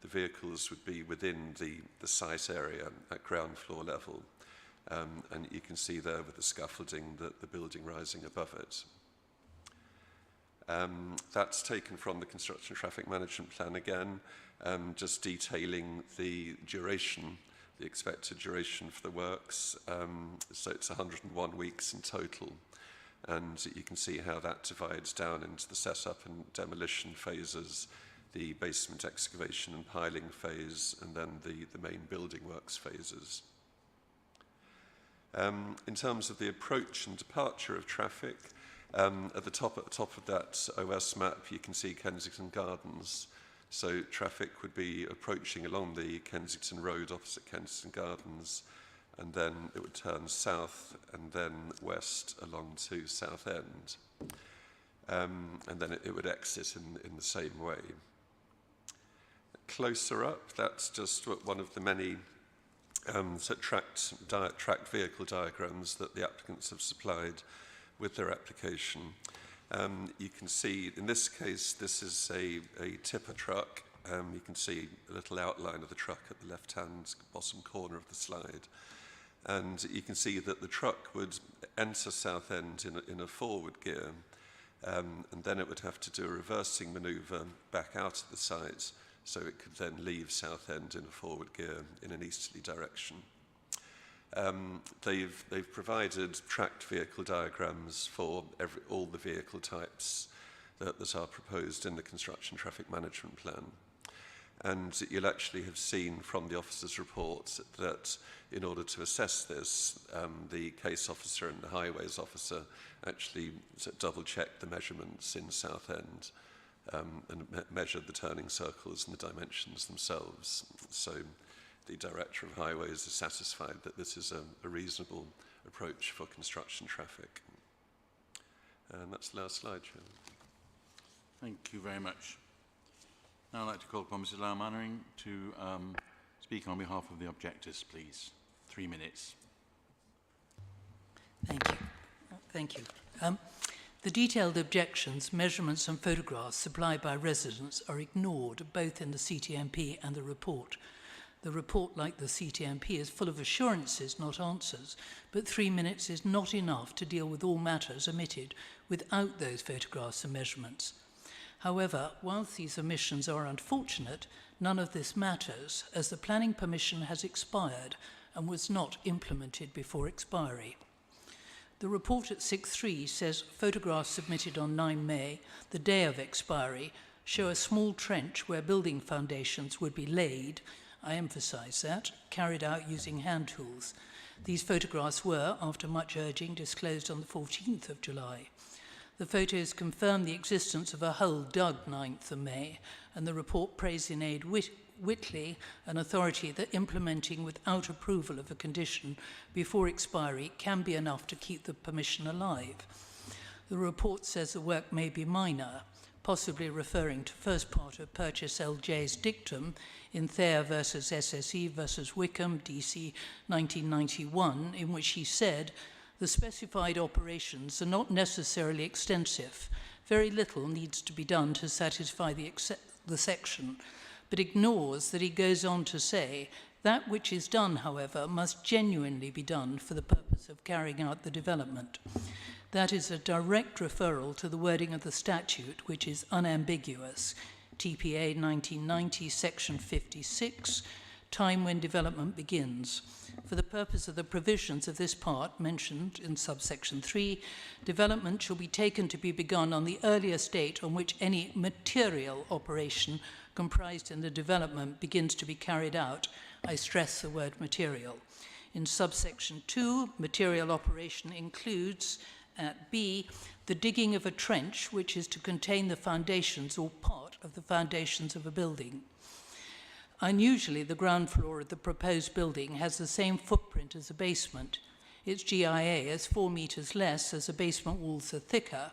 the vehicles would be within the site area at ground floor level. And you can see there with the scaffolding the building rising above it. That's taken from the Construction Traffic Management Plan again, just detailing the duration, the expected duration for the works. So it's 101 weeks in total. And you can see how that divides down into the setup and demolition phases, the basement excavation and piling phase, and then the main building works phases. In terms of the approach and departure of traffic, at the top of that OS map, you can see Kensington Gardens. So traffic would be approaching along the Kensington Road opposite Kensington Gardens, and then it would turn south and then west along to Southend. And then it would exit in the same way. Closer up, that's just one of the many tracked vehicle diagrams that the applicants have supplied with their application. You can see, in this case, this is a tipper truck. You can see a little outline of the truck at the left-hand bottom corner of the slide. And you can see that the truck would enter Southend in a forward gear, and then it would have to do a reversing manoeuvre back out of the site, so it could then leave Southend in a forward gear in an easterly direction. They've provided tracked vehicle diagrams for all the vehicle types that are proposed in the Construction Traffic Management Plan. And you'll actually have seen from the officer's report that in order to assess this, the case officer and the highways officer actually double-checked the measurements in Southend and measured the turning circles and the dimensions themselves. So the Director of Highways is satisfied that this is a reasonable approach for construction traffic. And that's the last slide, Chairman. Thank you very much. Now I'd like to call upon Mrs. Lau Mannering to speak on behalf of the objectors, please. 3 minutes. Thank you. Thank you. The detailed objections, measurements and photographs supplied by residents are ignored both in the CTMP and the report. The report, like the CTMP, is full of assurances, not answers, but 3 minutes is not enough to deal with all matters omitted without those photographs and measurements. However, whilst these omissions are unfortunate, none of this matters, as the planning permission has expired and was not implemented before expiry. The report at 6.3 says photographs submitted on 9 May, the day of expiry, show a small trench where building foundations would be laid, I emphasise that, carried out using hand tools. These photographs were, after much urging, disclosed on the 14th of July. The photos confirm the existence of a hole dug 9th of May, and the report praised in aid Whitley, an authority that implementing without approval of a condition before expiry can be enough to keep the permission alive. The report says the work may be minor, possibly referring to first part of Purchase LJ's dictum in Thayer versus SSE versus Wickham, DC 1991, in which he said, the specified operations are not necessarily extensive. Very little needs to be done to satisfy the section, but ignores that he goes on to say, that which is done, however, must genuinely be done for the purpose of carrying out the development. That is a direct referral to the wording of the statute, which is unambiguous. TPA 1990, Section 56, time when development begins. For the purpose of the provisions of this part mentioned in subsection 3, development shall be taken to be begun on the earliest date on which any material operation comprised in the development begins to be carried out. I stress the word material. In subsection 2, material operation includes, at B, the digging of a trench which is to contain the foundations or part of the foundations of a building. Unusually, the ground floor of the proposed building has the same footprint as the basement. Its GIA is 4 metres less as the basement walls are thicker,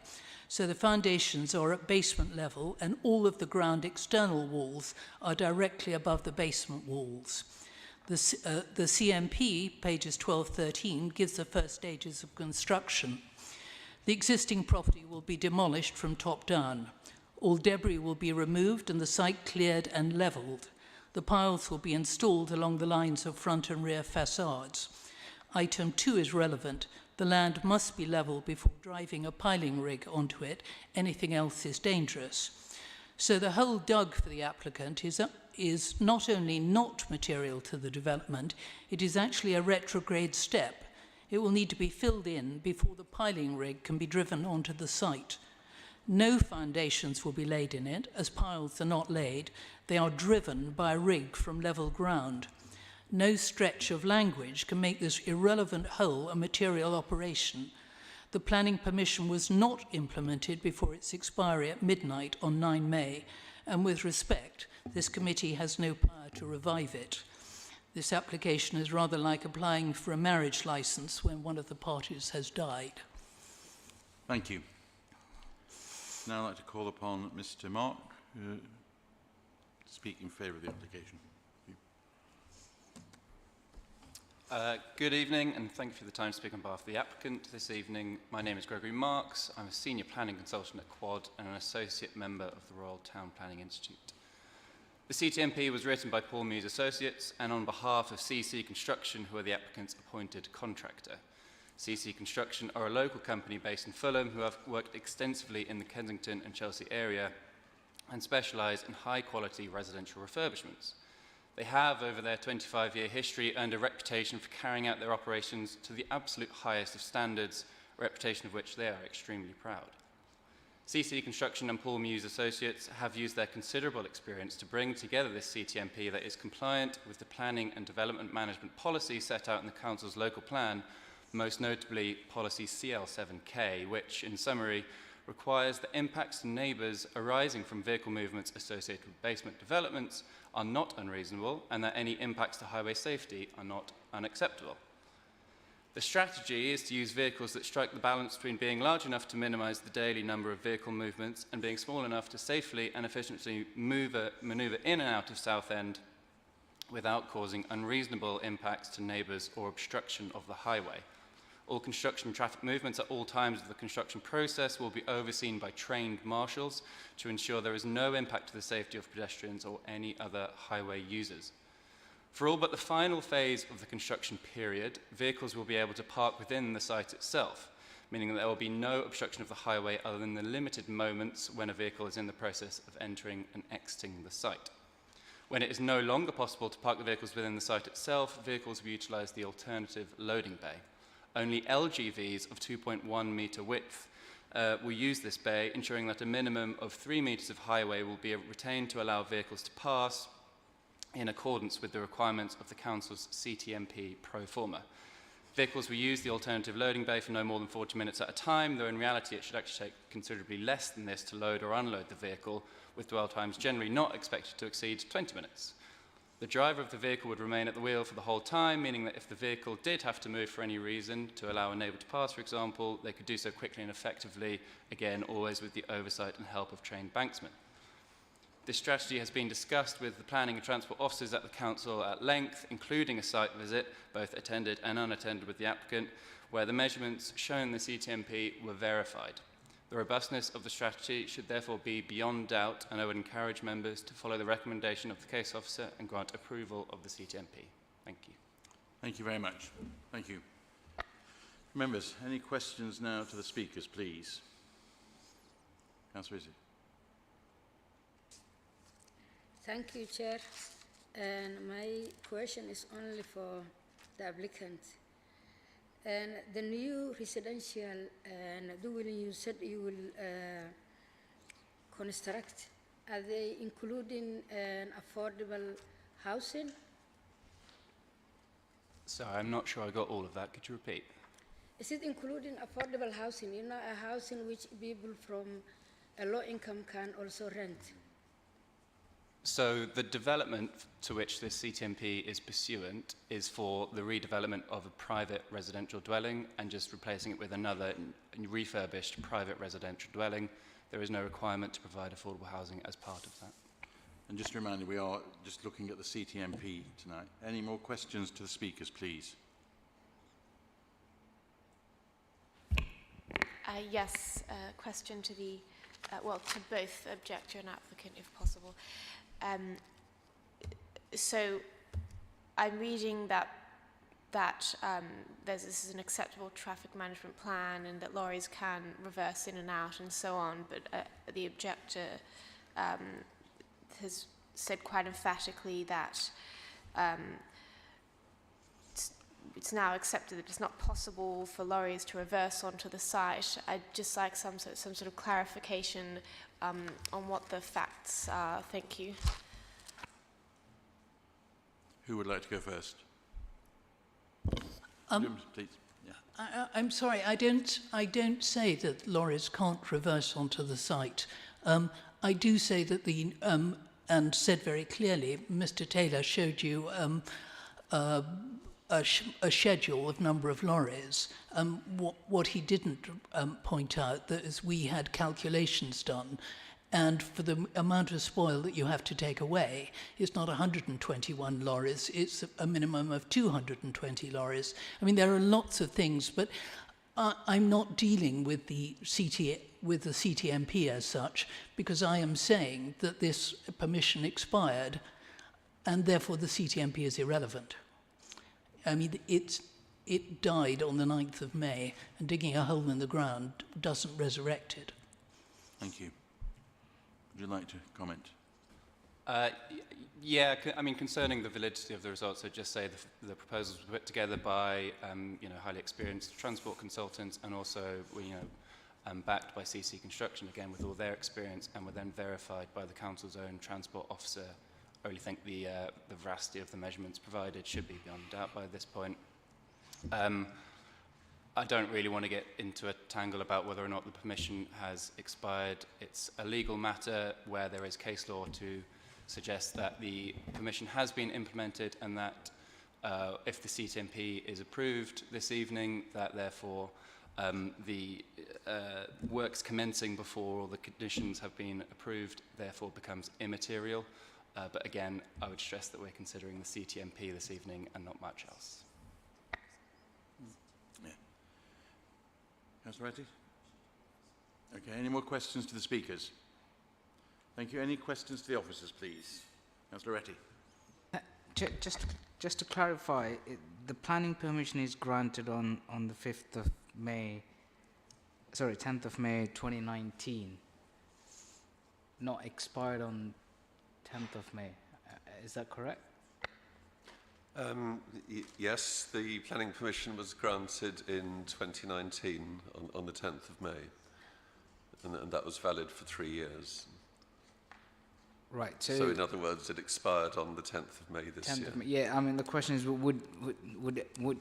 so the foundations are at basement level and all of the ground external walls are directly above the basement walls. The CMP, pages 12-13, gives the first stages of construction. The existing property will be demolished from top down. All debris will be removed and the site cleared and levelled. The piles will be installed along the lines of front and rear facades. Item 2 is relevant. The land must be levelled before driving a piling rig onto it. Anything else is dangerous. So the hole dug for the applicant is not only not material to the development, it is actually a retrograde step. It will need to be filled in before the piling rig can be driven onto the site. No foundations will be laid in it, as piles are not laid. They are driven by a rig from level ground. No stretch of language can make this irrelevant hole a material operation. The planning permission was not implemented before its expiry at midnight on 9 May, and with respect, this committee has no power to revive it. This application is rather like applying for a marriage licence when one of the parties has died. Thank you. Now I'd like to call upon Mr. Mark to speak in favour of the application. Good evening, and thank you for the time to speak on behalf of the applicant this evening. My name is Gregory Marks. I'm a senior planning consultant at Quad and an associate member of the Royal Town Planning Institute. The CTMP was written by Paul Muse Associates and on behalf of Cc Construction, who are the applicant's appointed contractor. Cc Construction are a local company based in Fulham who have worked extensively in the Kensington and Chelsea area and specialise in high-quality residential refurbishments. They have, over their 25-year history, earned a reputation for carrying out their operations to the absolute highest of standards, a reputation of which they are extremely proud. Cc Construction and Paul Muse Associates have used their considerable experience to bring together this CTMP that is compliant with the planning and development management policy set out in the Council's local plan, most notably policy CL7K, which, in summary, requires that impacts to neighbours arising from vehicle movements associated with basement developments are not unreasonable and that any impacts to highway safety are not unacceptable. The strategy is to use vehicles that strike the balance between being large enough to minimise the daily number of vehicle movements and being small enough to safely and efficiently manoeuvre in and out of Southend without causing unreasonable impacts to neighbours or obstruction of the highway. All construction traffic movements at all times of the construction process will be overseen by trained marshals to ensure there is no impact to the safety of pedestrians or any other highway users. For all but the final phase of the construction period, vehicles will be able to park within the site itself, meaning that there will be no obstruction of the highway other than the limited moments when a vehicle is in the process of entering and exiting the site. When it is no longer possible to park the vehicles within the site itself, vehicles will utilise the alternative loading bay. Only LGVs of 2.1 metre width will use this bay, ensuring that a minimum of 3 metres of highway will be retained to allow vehicles to pass in accordance with the requirements of the Council's CTMP pro forma. Vehicles will use the alternative loading bay for no more than 40 minutes at a time, though in reality it should actually take considerably less than this to load or unload the vehicle, with dwell times generally not expected to exceed 20 minutes. The driver of the vehicle would remain at the wheel for the whole time, meaning that if the vehicle did have to move for any reason, to allow a neighbour to pass, for example, they could do so quickly and effectively, again, always with the oversight and help of trained banksmen. This strategy has been discussed with the planning and transport officers at the Council at length, including a site visit, both attended and unattended with the applicant, where the measurements shown in the CTMP were verified. The robustness of the strategy should therefore be beyond doubt, and I would encourage members to follow the recommendation of the case officer and grant approval of the CTMP. Thank you. Thank you very much. Thank you. Members, any questions now to the speakers, please? Councillor Rizzi. Thank you, Chair. And my question is only for the applicant. And the new residential and dwelling you said you will construct, are they including an affordable housing? Sorry, I'm not sure I got all of that. Could you repeat? Is it including affordable housing? You know, a housing which people from a low income can also rent. So the development to which this CTMP is pursuant is for the redevelopment of a private residential dwelling and just replacing it with another refurbished private residential dwelling. There is no requirement to provide affordable housing as part of that. And just a reminder, we are just looking at the CTMP tonight. Any more questions to the speakers, please? Yes, question to the, well, to both objector and applicant, if possible. So I'm reading that this is an acceptable traffic management plan and that lorries can reverse in and out and so on, but the objector has said quite emphatically that it's now accepted that it's not possible for lorries to reverse onto the site. I'd just like some sort of clarification on what the facts are. Thank you. Who would like to go first? Please. Yeah. I'm sorry, I don't say that lorries can't reverse onto the site. I do say that and said very clearly, Mr. Taylor showed you a schedule of number of lorries. What he didn't point out that is we had calculations done, and for the amount of spoil that you have to take away, it's not 121 lorries, it's a minimum of 220 lorries. I mean, there are lots of things, but I'm not dealing with the CTMP as such, because I am saying that this permission expired, and therefore the CTMP is irrelevant. I mean, it died on the 9th of May, and digging a hole in the ground doesn't resurrect it. Thank you. Would you like to comment? Yeah, I mean, concerning the validity of the results, I'd just say the proposals were put together by, highly experienced transport consultants, and also, backed by CC Construction, again, with all their experience, and were then verified by the council's own transport officer. I really think the veracity of the measurements provided should be beyond doubt by this point. I don't really want to get into a tangle about whether or not the permission has expired. It's a legal matter where there is case law to suggest that the permission has been implemented, and that if the CTMP is approved this evening, that therefore the works commencing before all the conditions have been approved therefore becomes immaterial. But again, I would stress that we're considering the CTMP this evening and not much else. Councillor Retty? Okay, any more questions to the speakers? Thank you. Any questions to the officers, please? Councillor Retty? Just to clarify, the planning permission is granted on the 5th of May, sorry, 10th of May 2019, not expired on 10th of May. Is that correct? Yes, the planning permission was granted in 2019 on the 10th of May, and that was valid for 3 years. Right. So in other words, it expired on the 10th of May this year. Yeah, I mean, the question is, would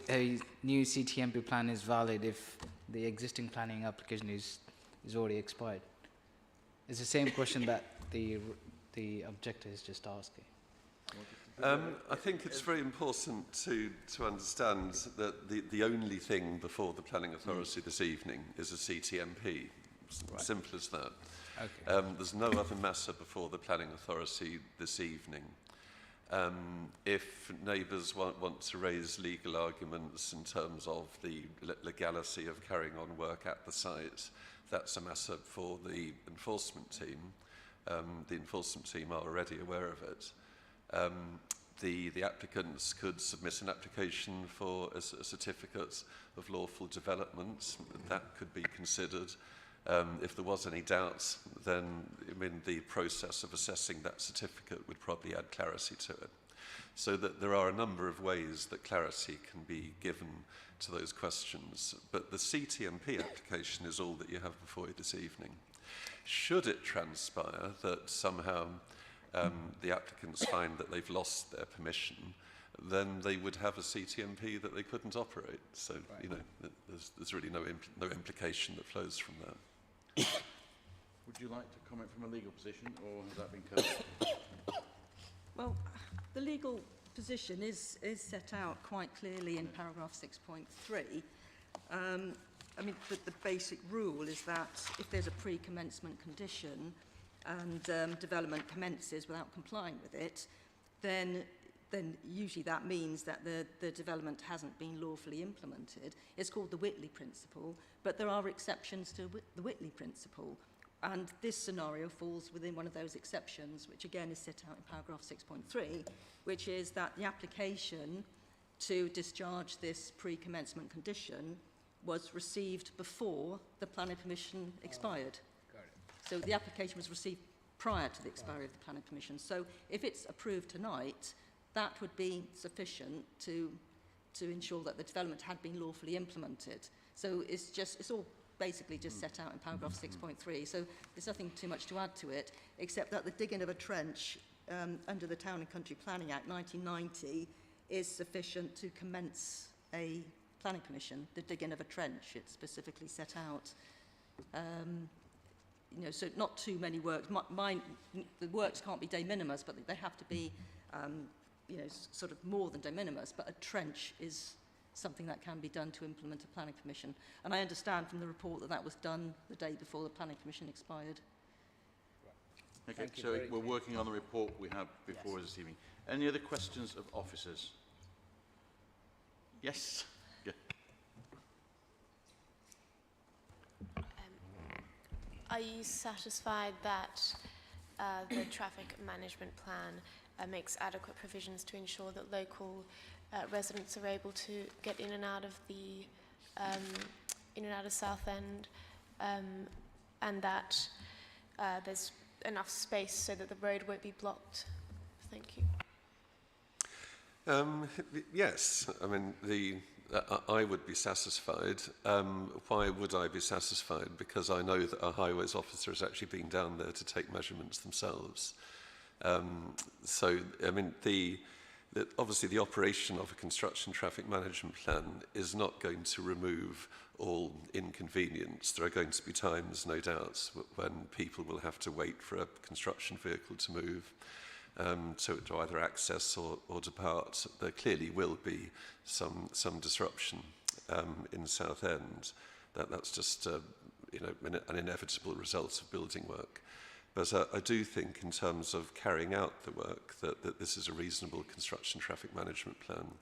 a new CTMP plan is valid if the existing planning application is already expired? It's the same question that the objector is just asking. I think it's very important to understand that the only thing before the planning authority this evening is a CTMP. Right. Simple as that. Okay. There's no other matter before the planning authority this evening. If neighbours want to raise legal arguments in terms of the legality of carrying on work at the site, that's a matter for the enforcement team. The enforcement team are already aware of it. The applicants could submit an application for a certificate of lawful development. That could be considered. If there was any doubt, then I mean, the process of assessing that certificate would probably add clarity to it. So that there are a number of ways that clarity can be given to those questions. But the CTMP application is all that you have before you this evening. Should it transpire that somehow the applicants find that they've lost their permission, then they would have a CTMP that they couldn't operate. So, you know, there's really no implication that flows from that. Would you like to comment from a legal position, or has that been covered? Well, the legal position is set out quite clearly in paragraph 6.3. I mean, the basic rule is that if there's a pre-commencement condition and development commences without complying with it, then usually that means that the development hasn't been lawfully implemented. It's called the Whitley principle, but there are exceptions to the Whitley principle. And this scenario falls within one of those exceptions, which again is set out in paragraph 6.3, which is that the application to discharge this pre-commencement condition was received before the planning permission expired. So the application was received prior to the expiry of the planning permission. So if it's approved tonight, that would be sufficient to ensure that the development had been lawfully implemented. So it's all basically just set out in paragraph 6.3. So there's nothing too much to add to it, except that the digging of a trench under the Town and Country Planning Act 1990 is sufficient to commence a planning permission. The digging of a trench, it's specifically set out. You know, so not too many works. The works can't be de minimis, but they have to be, you know, sort of more than de minimis. But a trench is something that can be done to implement a planning permission. And I understand from the report that that was done the day before the planning permission expired. Okay, so we're working on the report we have before us this evening. Any other questions of officers? Yes? Yeah. Are you satisfied that the traffic management plan makes adequate provisions to ensure that local residents are able to get in and out of the Southend, and that there's enough space so that the road won't be blocked? Thank you. Yes, I mean, I would be satisfied. Why would I be satisfied? Because I know that our highways officer has actually been down there to take measurements themselves. So, I mean, obviously the operation of a construction traffic management plan is not going to remove all inconvenience. There are going to be times, no doubt, when people will have to wait for a construction vehicle to move. To either access or depart. There clearly will be some disruption in Southend. That's just you know, an inevitable result of building work. But I do think, in terms of carrying out the work, that this is a reasonable construction traffic management plan,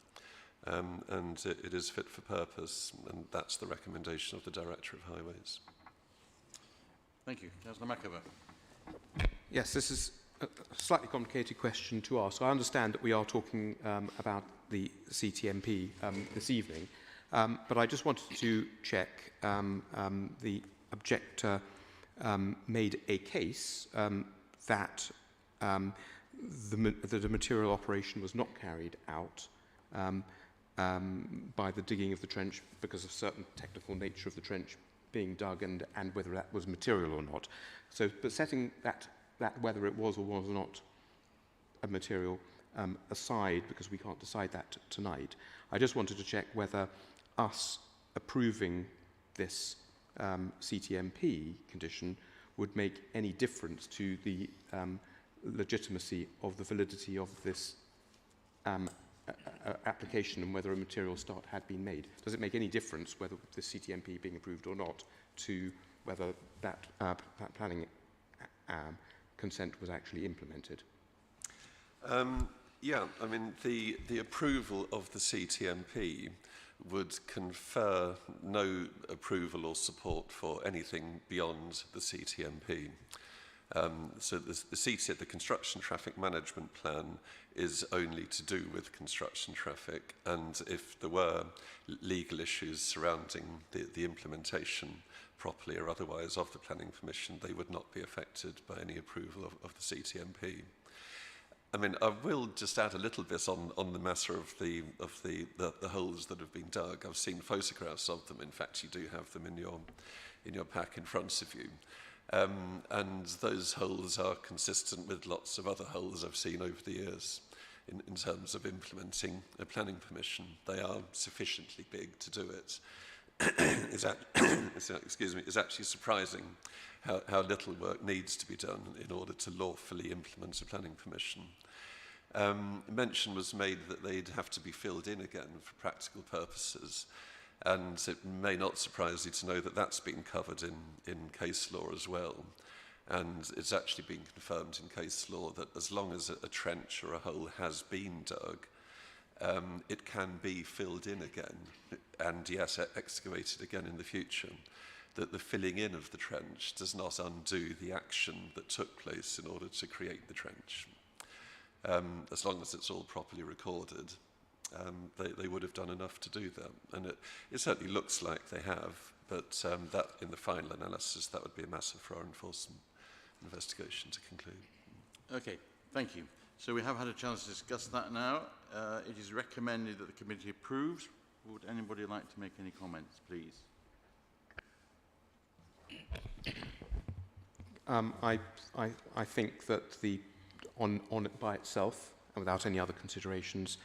and it is fit for purpose, and that's the recommendation of the Director of Highways. Thank you, Councillor McAvoy. Yes, this is a slightly complicated question to ask. I understand that we are talking about the CTMP this evening, but I just wanted to check the objector made a case that the material operation was not carried out by the digging of the trench because of certain technical nature of the trench being dug and whether that was material or not. So, but setting that whether it was or was not a material aside, because we can't decide that tonight, I just wanted to check whether us approving this CTMP condition would make any difference to the legitimacy of the validity of this application and whether a material start had been made. Does it make any difference whether the CTMP being approved or not to whether that planning consent was actually implemented? Yeah, I mean, the approval of the CTMP would confer no approval or support for anything beyond the CTMP. So the Construction Traffic Management Plan is only to do with construction traffic, and if there were legal issues surrounding the implementation, properly or otherwise of the planning permission, they would not be affected by any approval of the CTMP. I mean, I will just add a little bit on the matter of the holes that have been dug. I've seen photographs of them. In fact, you do have them in your pack in front of you. And those holes are consistent with lots of other holes I've seen over the years in terms of implementing a planning permission. They are sufficiently big to do it. It's actually surprising how little work needs to be done in order to lawfully implement a planning permission. Mention was made that they'd have to be filled in again for practical purposes, and it may not surprise you to know that that's been covered in case law as well. And it's actually been confirmed in case law that as long as a trench or a hole has been dug, it can be filled in again, and yes, excavated again in the future. That the filling in of the trench does not undo the action that took place in order to create the trench. As long as it's all properly recorded, they would have done enough to do that. And it certainly looks like they have, but that in the final analysis, that would be a matter for our enforcement investigation to conclude. Okay, thank you. So we have had a chance to discuss that now. It is recommended that the committee approves. Would anybody like to make any comments, please? I think that on it by itself, and without any other considerations,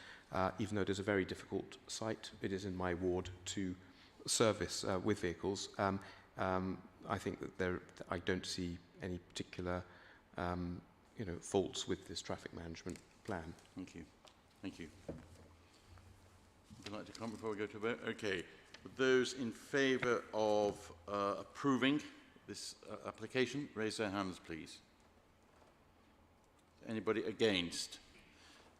even though it is a very difficult site, it is in my ward to service with vehicles. I think that I don't see any particular faults with this traffic management plan. Thank you. Thank you. Would you like to comment before we go to a vote? Okay. Those in favour of approving this application, raise their hands, please. Anybody against?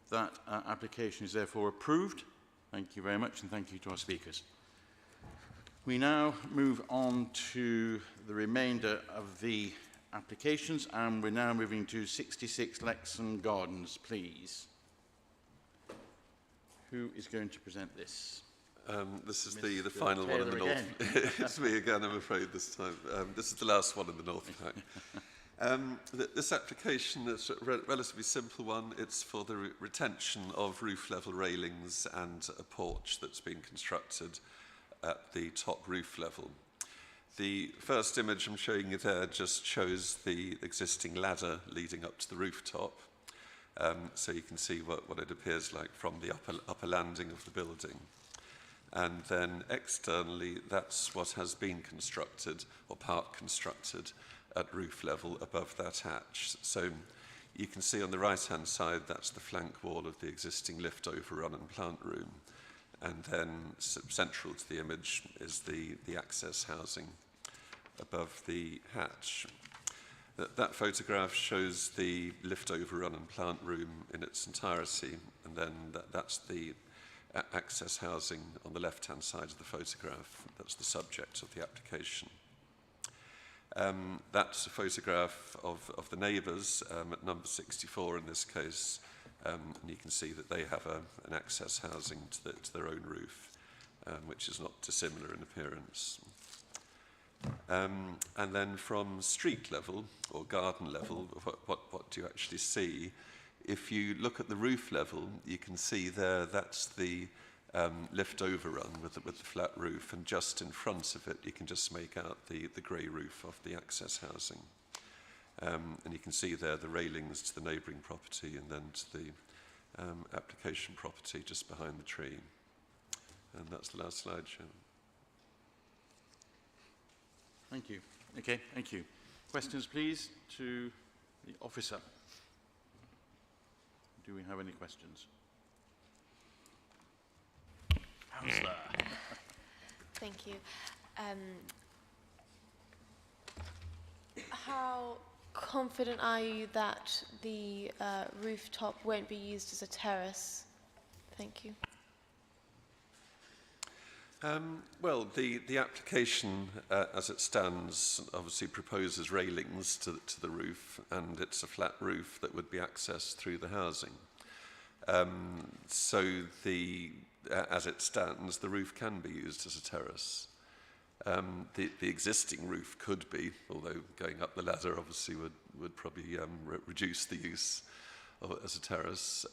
That application is therefore approved. Thank you very much, and thank you to our speakers. We now move on to the remainder of the applications, and we're now moving to 66 Lexham Gardens, please. Who is going to present this? This is the final one in the north. It's me again, I'm afraid, this time. This is the last one in the north pack. This application is a relatively simple one. It's for the retention of roof level railings and a porch that's been constructed at the top roof level. The first image I'm showing you there just shows the existing ladder leading up to the rooftop. So you can see what it appears like from the upper landing of the building. And then externally, that's what has been constructed or part constructed at roof level above that hatch. So you can see on the right-hand side, that's the flank wall of the existing lift overrun and plant room. And then central to the image is the access housing above the hatch. That photograph shows the lift overrun and plant room in its entirety, and then that's the access housing on the left-hand side of the photograph. That's the subject of the application. That's a photograph of the neighbours at number 64 in this case, and you can see that they have an access housing to their own roof, which is not dissimilar in appearance. And then from street level or garden level, what do you actually see? If you look at the roof level, you can see there that's the lift overrun with the flat roof, and just in front of it you can just make out the grey roof of the access housing. And you can see there the railings to the neighbouring property and then to the application property just behind the tree. And that's the last slide, Chairman. Thank you. Okay, thank you. Questions, please, to the officer. Do we have any questions? Councillor. Thank you. How confident are you that the rooftop won't be used as a terrace? Thank you. Well, the application, as it stands, obviously proposes railings to the roof, and it's a flat roof that would be accessed through the housing. So as it stands, the roof can be used as a terrace. The existing roof could be, although going up the ladder obviously would probably reduce the use of it as a terrace.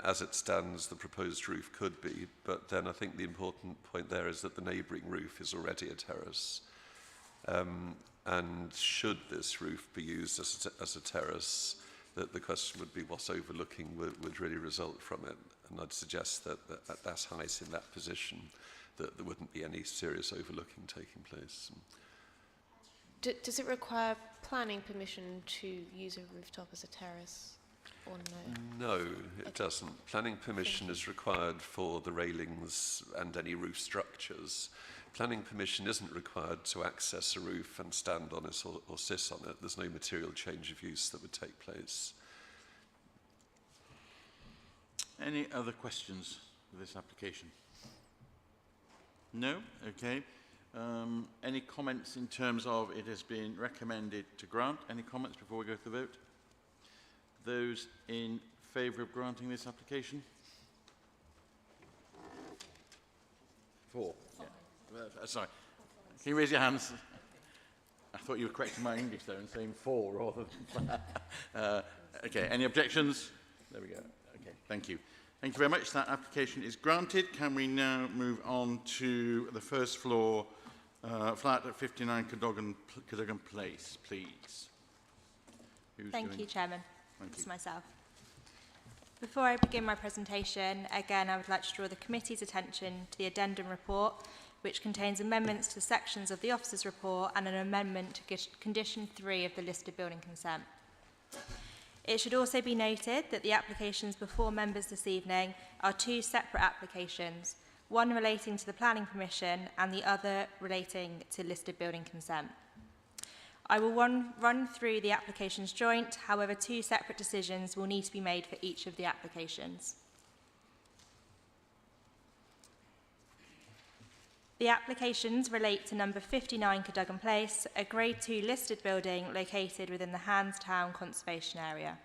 As it stands, the proposed roof could be, but then I think the important point there is that the neighbouring roof is already a terrace. And should this roof be used as a terrace, that the question would be what overlooking would really result from it. And I'd suggest that at that height in that position, that there wouldn't be any serious overlooking taking place. Does it require planning permission to use a rooftop as a terrace, or no? No, it doesn't. Planning permission is required for the railings and any roof structures. Planning permission isn't required to access a roof and stand on it or sit on it. There's no material change of use that would take place. Any other questions with this application? No? Okay. Any comments in terms of it has been recommended to grant? Any comments before we go to the vote? Those in favour of granting this application? 4. Yeah. Sorry. Can you raise your hands? I thought you were correcting my English there and saying 4 rather than okay. Any objections? There we go. Okay. Thank you. Thank you very much. That application is granted. Can we now move on to the first floor flat at 59 Cadogan Place, please? Thank you, Chairman. Thank It's you. myself. Before I begin my presentation, again, I would like to draw the committee's attention to the Addendum Report, which contains amendments to sections of the officer's report and an amendment to Condition 3 of the listed building consent. It should also be noted that the applications before members this evening are 2 separate applications, one relating to the planning permission and the other relating to listed building consent. I will run through the applications joint, however 2 separate decisions will need to be made for each of the applications. The applications relate to number 59 Cadogan Place, a Grade 2 listed building located within the Handstown Conservation Area.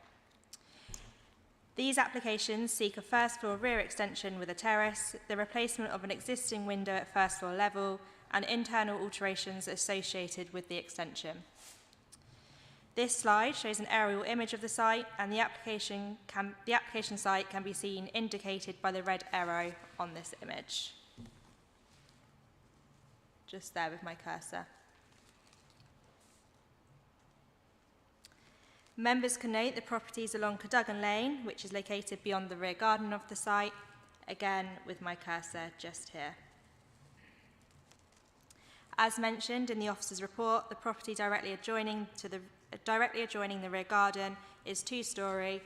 These applications seek a first floor rear extension with a terrace, the replacement of an existing window at first floor level, and internal alterations associated with the extension. This slide shows an aerial image of the site, and the application site can be seen indicated by the red arrow on this image. Just there with my cursor. Members can note the properties along Cadogan Lane, which is located beyond the rear garden of the site, again with my cursor just here. As mentioned in the officer's report, the property directly adjoining the rear garden is 2-storey,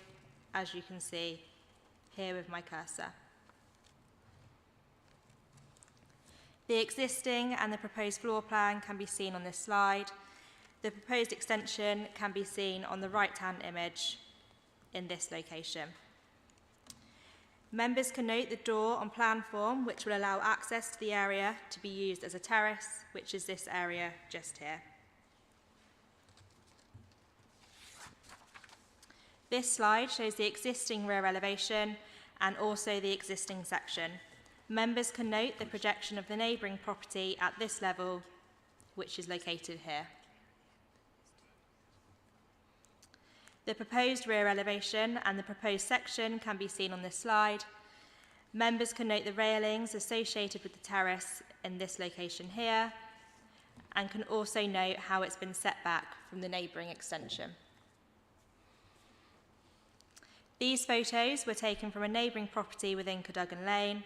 as you can see here with my cursor. The existing and the proposed floor plan can be seen on this slide. The proposed extension can be seen on the right-hand image in this location. Members can note the door on plan form, which will allow access to the area to be used as a terrace, which is this area just here. This slide shows the existing rear elevation and also the existing section. Members can note the projection of the neighbouring property at this level, which is located here. The proposed rear elevation and the proposed section can be seen on this slide. Members can note the railings associated with the terrace in this location here, and can also note how it's been set back from the neighbouring extension. These photos were taken from a neighbouring property within Cadogan Lane.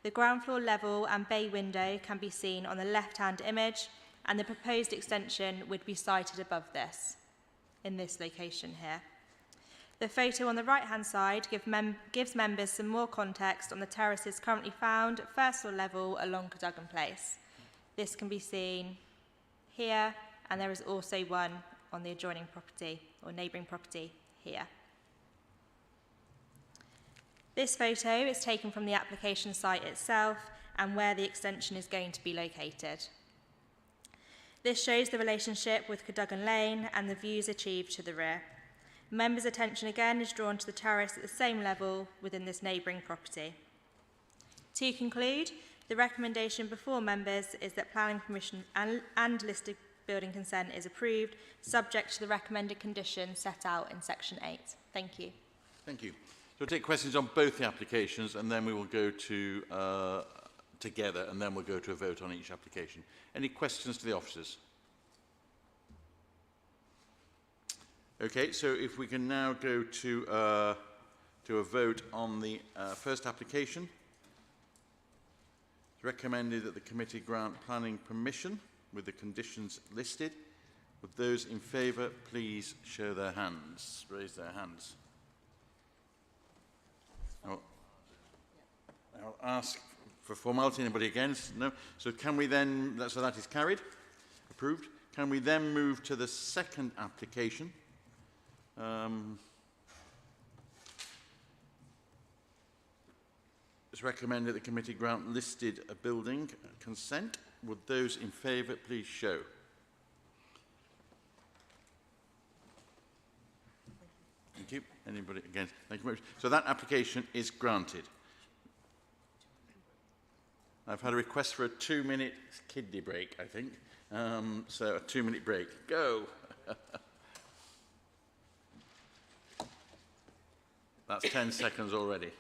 The ground floor level and bay window can be seen on the left-hand image, and the proposed extension would be sited above this, in this location here. The photo on the right-hand side gives members some more context on the terraces currently found at first floor level along Cadogan Place. This can be seen here, and there is also one on the adjoining property or neighbouring property here. This photo is taken from the application site itself and where the extension is going to be located. This shows the relationship with Cadogan Lane and the views achieved to the rear. Members' attention again is drawn to the terrace at the same level within this neighbouring property. To conclude, The recommendation before members is that planning permission and listed building consent is approved, subject to the recommended conditions set out in section 8. Thank you. Thank you. So we'll take questions on both the applications, and then we will go to together, and then we'll go to a vote on each application. Any questions to the officers? Okay, so if we can now go to a vote on the first application. It's recommended that the committee grant planning permission with the conditions listed. Would those in favour please show their hands, raise their hands. I'll ask for formality. Anybody against? No. So can we then, so that is carried, approved. Can we then move to the second application? It's recommended that the committee grant listed a building consent. Would those in favour please show? Thank you. Anybody against? Thank you very much. So that application is granted. I've had a request for a 2-minute kidney break, I think. So a 2-minute break. Go. That's 10 seconds already.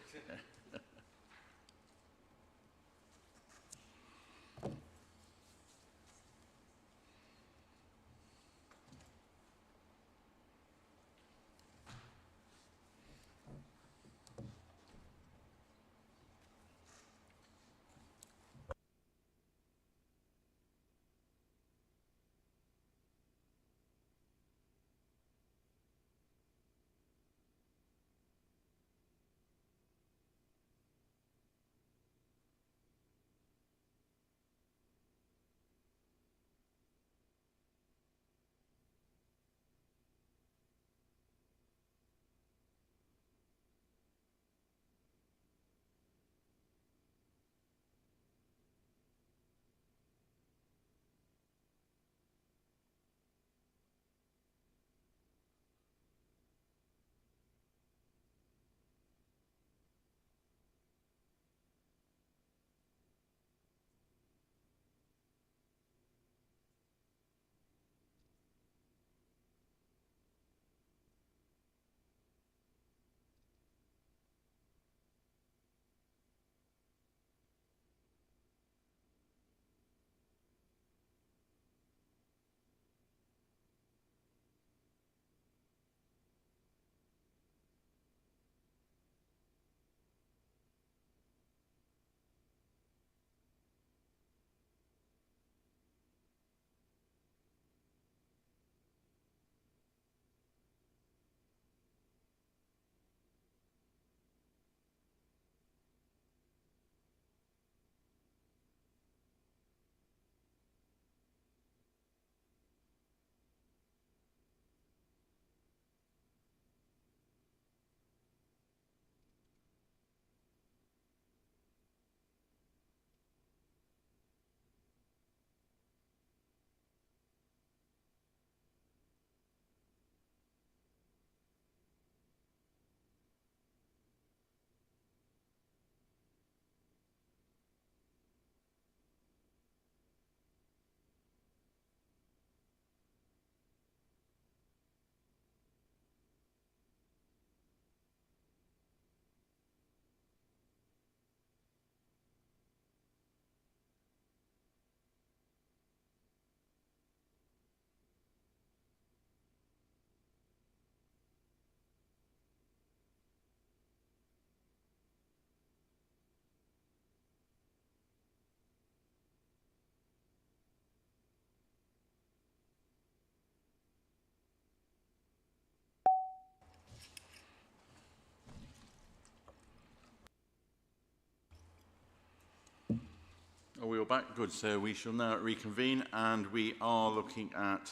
Are we all back? Good. So we shall now reconvene, and we are looking at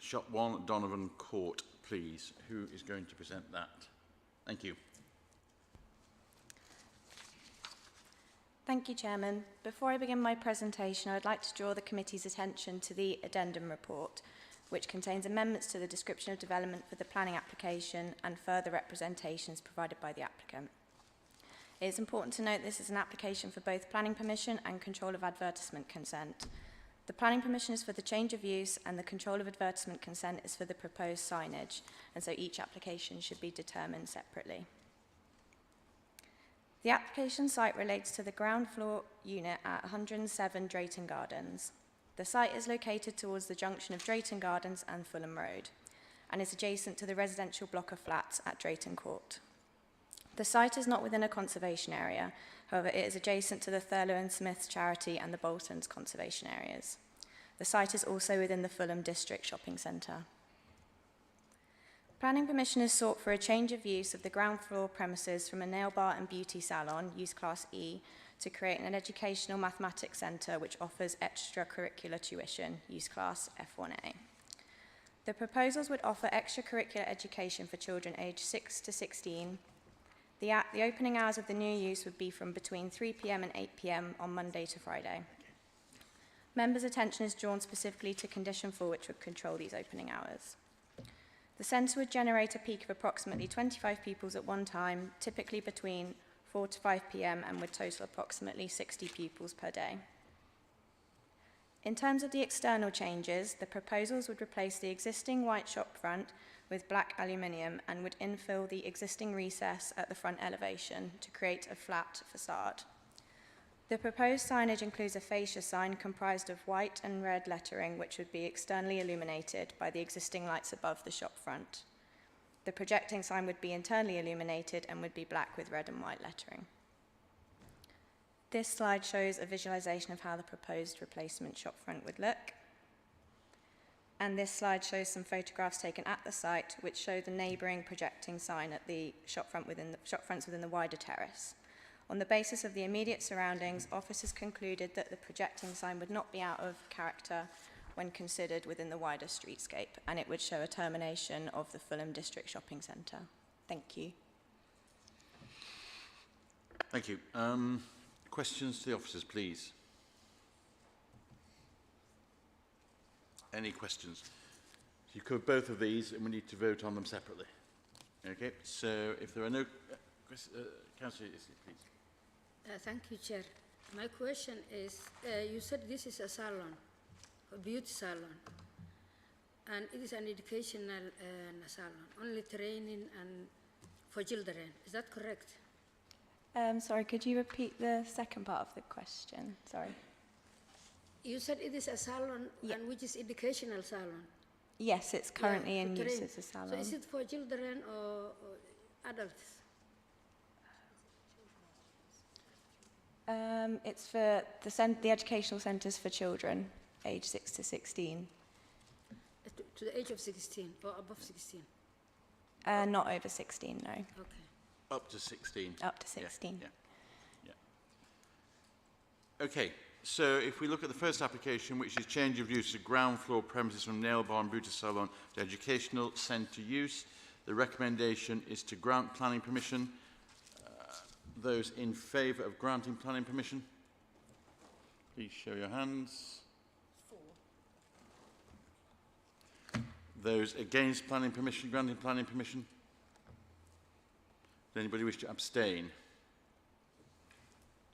Shop 1, Donovan Court, please. Who is going to present that? Thank you. Thank you, Chairman. Before I begin my presentation, I would like to draw the committee's attention to the Addendum Report, which contains amendments to the description of development for the planning application and further representations provided by the applicant. It is important to note this is an application for both planning permission and control of advertisement consent. The planning permission is for the change of use and the control of advertisement consent is for the proposed signage, and so each application should be determined separately. The application site relates to the ground floor unit at 107 Drayton Gardens. The site is located towards the junction of Drayton Gardens and Fulham Road and is adjacent to the residential block of flats at Drayton Court. The site is not within a conservation area, however it is adjacent to the Thurlow and Smith's Charity and the Boltons conservation areas. The site is also within the Fulham District Shopping Centre. Planning permission is sought for a change of use of the ground floor premises from a nail bar and beauty salon, use class E, to create an educational mathematics centre which offers extracurricular tuition, use class F1A. The proposals would offer extracurricular education for children aged 6 to 16. The opening hours of the new use would be from between 3 p.m. and 8 p.m. on Monday to Friday. Members' attention is drawn specifically to condition 4, which would control these opening hours. The centre would generate a peak of approximately 25 pupils at one time, typically between 4 to 5 p.m. and would total approximately 60 pupils per day. In terms of the external changes, the proposals would replace the existing white shop front with black aluminium and would infill the existing recess at the front elevation to create a flat facade. The proposed signage includes a fascia sign comprised of white and red lettering which would be externally illuminated by the existing lights above the shop front. The projecting sign would be internally illuminated and would be black with red and white lettering. This slide shows a visualization of how the proposed replacement shop front would look. And this slide shows some photographs taken at the site which show the neighbouring projecting sign at the shop fronts within the wider terrace. On the basis of the immediate surroundings, officers concluded that the projecting sign would not be out of character when considered within the wider streetscape, and it would show a termination of the Fulham District Shopping Centre. Thank you. Thank you. Questions to the officers, please. Any questions? You've covered both of these and we need to vote on them separately. Okay, so if there are no Councillor, please. Thank you, Chair. My question is, you said this is a salon, a beauty salon, and it is an educational salon, only training and for children. Is that correct? Sorry, could you repeat the second part of the question? Sorry. You said it is a salon, and which is educational salon. Yes, it's currently in use as a salon. So is it for children or adults? It's for the educational centres for children, aged 6 to 16. To the age of 16 or above 16? Not over 16, no. Okay. Up to 16. Up to 16. Yeah. Okay, so if we look at the first application, which is change of use of ground floor premises from nail bar and beauty salon to educational centre use, the recommendation is to grant planning permission. Those in favour of granting planning permission, please show your hands. 4. Those against planning permission, granting planning permission. Does anybody wish to abstain?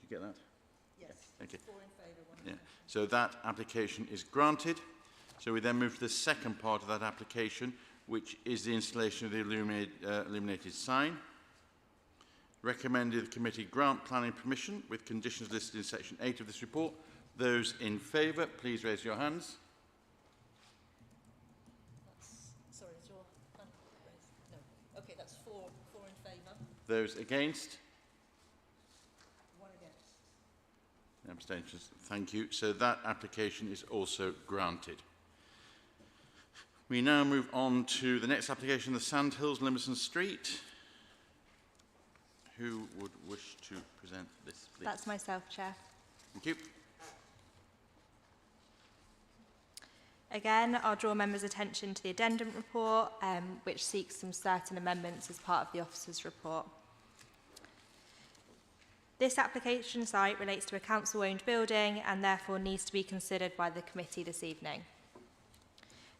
Did you get that? Yes. Okay. 4 in favour, 1 Yeah. So that application is granted. So we then move to the second part of that application, which is the installation of the illuminated sign. Recommended the committee grant planning permission with conditions listed in section 8 of this report. Those in favour, please raise your hands. Sorry, is your hand raised? No. Okay, that's 4 in favour. Those against? 1 against. Abstentions. Thank you. So that application is also granted. We now move on to the next application, the Sandhills, Limerson Street. Who would wish to present this, please? That's myself, Chair. Thank you. Again, I'll draw members' attention to the Addendum Report, which seeks some certain amendments as part of the officer's report. This application site relates to a council-owned building and therefore needs to be considered by the committee this evening.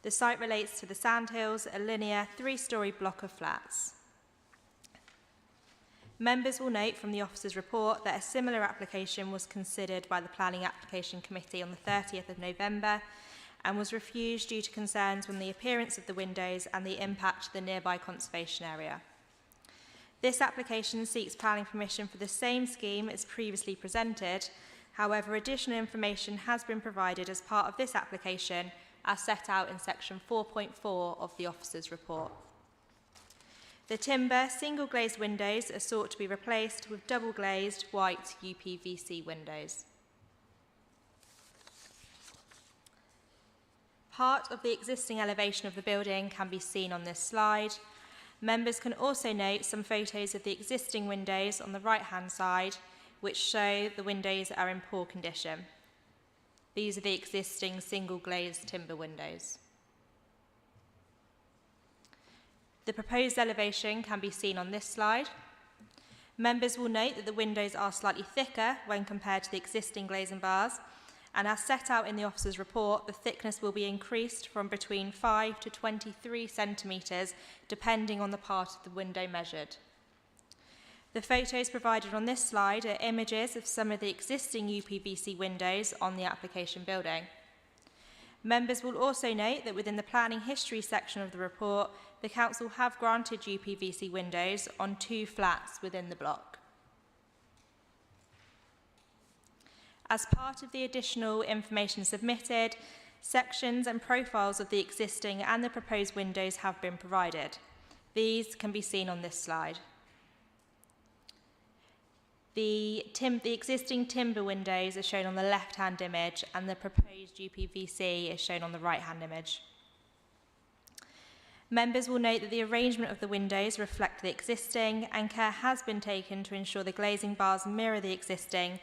The site relates to the Sandhills, a linear 3-storey block of flats. Members will note from the officer's report that a similar application was considered by the Planning Application Committee on the 30th of November and was refused due to concerns on the appearance of the windows and the impact to the nearby conservation area. This application seeks planning permission for the same scheme as previously presented. However, additional information has been provided as part of this application as set out in section 4.4 of the officer's report. The timber single glazed windows are sought to be replaced with double glazed white UPVC windows. Part of the existing elevation of the building can be seen on this slide. Members can also note some photos of the existing windows on the right-hand side, which show the windows are in poor condition. These are the existing single glazed timber windows. The proposed elevation can be seen on this slide. Members will note that the windows are slightly thicker when compared to the existing glazing bars, and as set out in the officer's report, the thickness will be increased from between 5 to 23 centimetres, depending on the part of the window measured. The photos provided on this slide are images of some of the existing UPVC windows on the application building. Members will also note that within the planning history section of the report, the council have granted UPVC windows on 2 flats within the block. As part of the additional information submitted, sections and profiles of the existing and the proposed windows have been provided. These can be seen on this slide. The existing timber windows are shown on the left-hand image and the proposed UPVC is shown on the right-hand image. Members will note that the arrangement of the windows reflect the existing and care has been taken to ensure the glazing bars mirror the existing.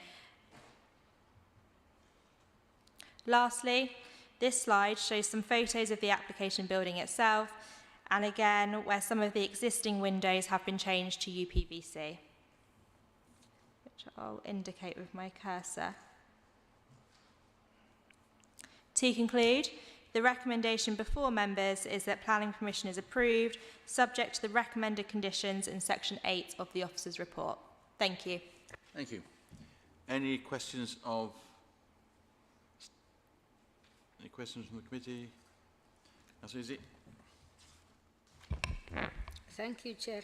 Lastly, this slide shows some photos of the application building itself and again where some of the existing windows have been changed to UPVC. I'll indicate with my cursor. To conclude, the recommendation before members is that planning permission is approved, subject to the recommended conditions in section 8 of the officer's report. Thank you. Thank you. Any questions from the committee? That's easy. Thank you, Chair.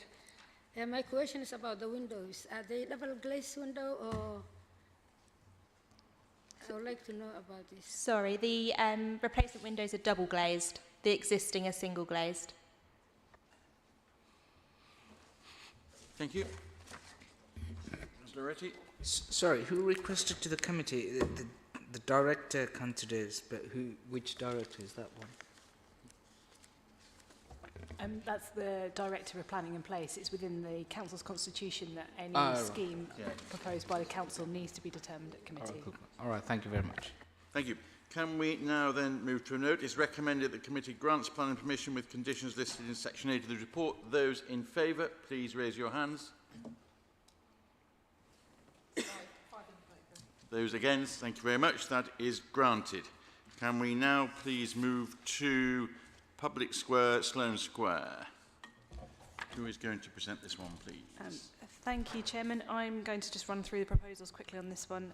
My question is about the windows. Are they double glazed window or? I would like to know about this. Sorry, the replacement windows are double glazed. The existing are single glazed. Thank you. Ms. Loretti? Sorry, who requested to the committee? The director considers, but which director is that one? That's the Director of Planning and Place. It's within the Council's constitution that any scheme proposed by the Council needs to be determined at committee. All right, thank you very much. Thank you. Can we now then move to a note? It's recommended that the committee grants planning permission with conditions listed in section 8 of the report. Those in favour, please raise your hands. Those against, thank you very much. That is granted. Can we now please move to Public Square, Sloane Square? Who is going to present this one, please? Thank you, Chairman. I'm going to just run through the proposals quickly on this one.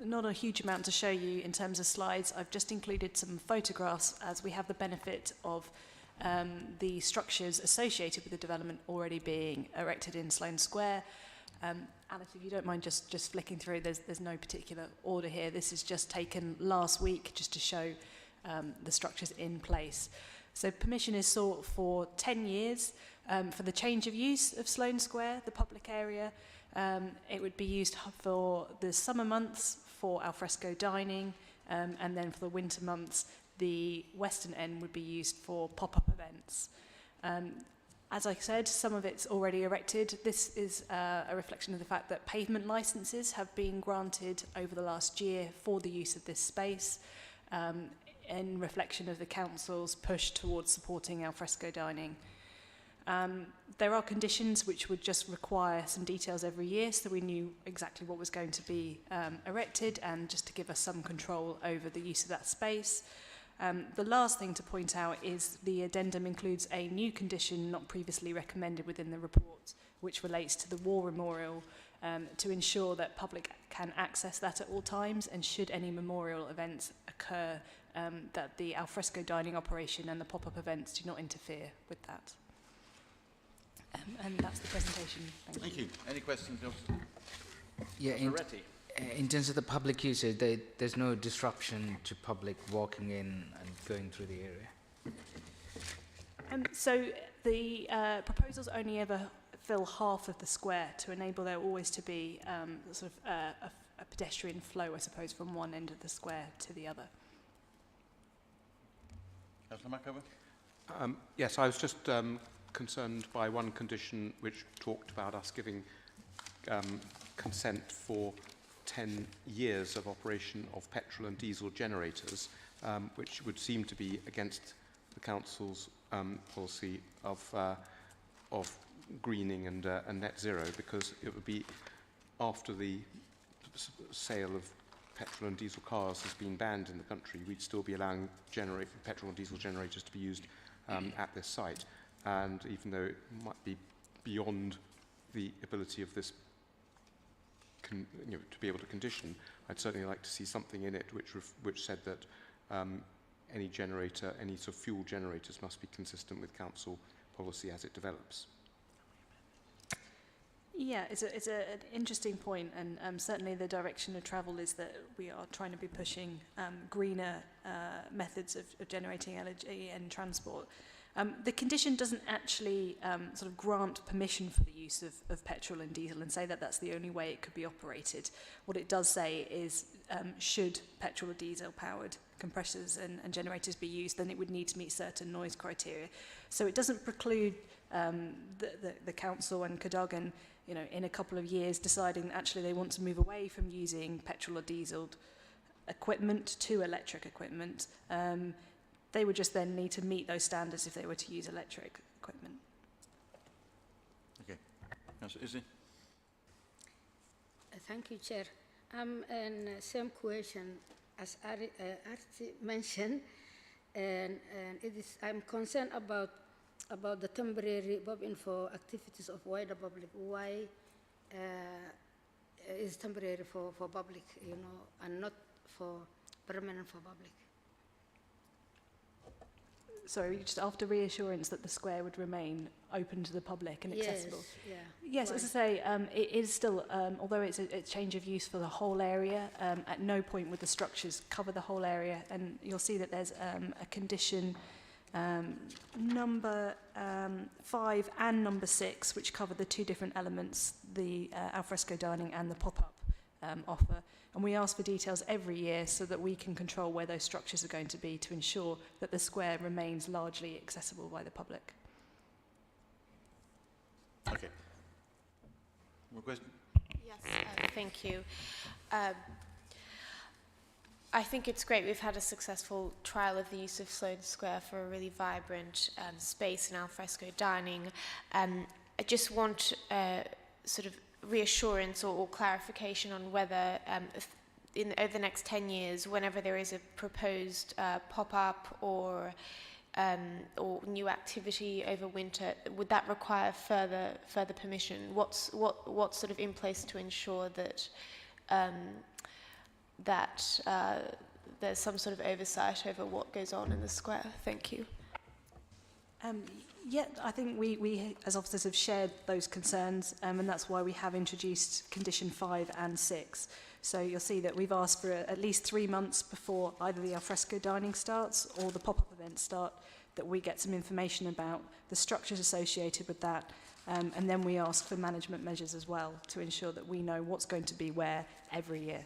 Not a huge amount to show you in terms of slides. I've just included some photographs as we have the benefit of the structures associated with the development already being erected in Sloane Square. Alice, if you don't mind just flicking through, there's no particular order here. This is just taken last week just to show the structures in place. So permission is sought for 10 years for the change of use of Sloane Square, the public area. It would be used for the summer months for alfresco dining, and then for the winter months, the western end would be used for pop-up events. As I said, some of it's already erected. This is a reflection of the fact that pavement licenses have been granted over the last year for the use of this space, in reflection of the council's push towards supporting alfresco dining. There are conditions which would just require some details every year, so we knew exactly what was going to be erected, and just to give us some control over the use of that space. The last thing to point out is the addendum includes a new condition not previously recommended within the report, which relates to the war memorial, to ensure that public can access that at all times, and should any memorial events occur, that the alfresco dining operation and the pop-up events do not interfere with that. And that's the presentation. Thank you. Any questions? Yeah, in terms of the public usage, there's no disruption to public walking in and going through the area? So the proposals only ever fill half of the square to enable there always to be sort of a pedestrian flow, I suppose, from one end of the square to the other. Councillor Mackover? Yes, I was just concerned by one condition which talked about us giving consent for 10 years of operation of petrol and diesel generators, which would seem to be against the council's policy of greening and net zero, because it would be after the sale of petrol and diesel cars has been banned in the country, we'd still be allowing petrol and diesel generators to be used at this site. And even though it might be beyond the ability of this to be able to condition, I'd certainly like to see something in it which said that any generator, any sort of fuel generators must be consistent with council policy as it develops. Yeah, it's an interesting point, and certainly the direction of travel is that we are trying to be pushing greener methods of generating energy and transport. The condition doesn't actually sort of grant permission for the use of petrol and diesel and say that that's the only way it could be operated. What it does say is should petrol or diesel powered compressors and generators be used, then it would need to meet certain noise criteria. So it doesn't preclude the council and Cadogan, in a couple of years deciding actually they want to move away from using petrol or diesel equipment to electric equipment. They would just then need to meet those standards if they were to use electric equipment. Okay. Councillor Izzy? Thank you, Chair. And same question as Arti mentioned, and I'm concerned about the temporary bobbing for activities of wider public. Why is temporary for public, and not for permanent for public? Sorry, just after reassurance that the square would remain open to the public and accessible. Yes, yeah. Yes, Why? as I say, it is still, although it's a change of use for the whole area, at no point would the structures cover the whole area, and you'll see that there's a condition number 5 and number 6, which cover the two different elements, the alfresco dining and the pop-up offer. And we ask for details every year so that we can control where those structures are going to be to ensure that the square remains largely accessible by the public. Okay. More question? Yes, thank you. I think it's great we've had a successful trial of the use of Sloane Square for a really vibrant space in alfresco dining. I just want sort of reassurance or clarification on whether over the next 10 years, whenever there is a proposed pop-up or new activity over winter, would that require further permission? What's sort of in place to ensure that there's some sort of oversight over what goes on in the square? Thank you. Yeah, I think we as officers have shared those concerns, and that's why we have introduced condition 5 and 6. So you'll see that we've asked for at least 3 months before either the alfresco dining starts or the pop-up events start, that we get some information about the structures associated with that, and then we ask for management measures as well to ensure that we know what's going to be where every year.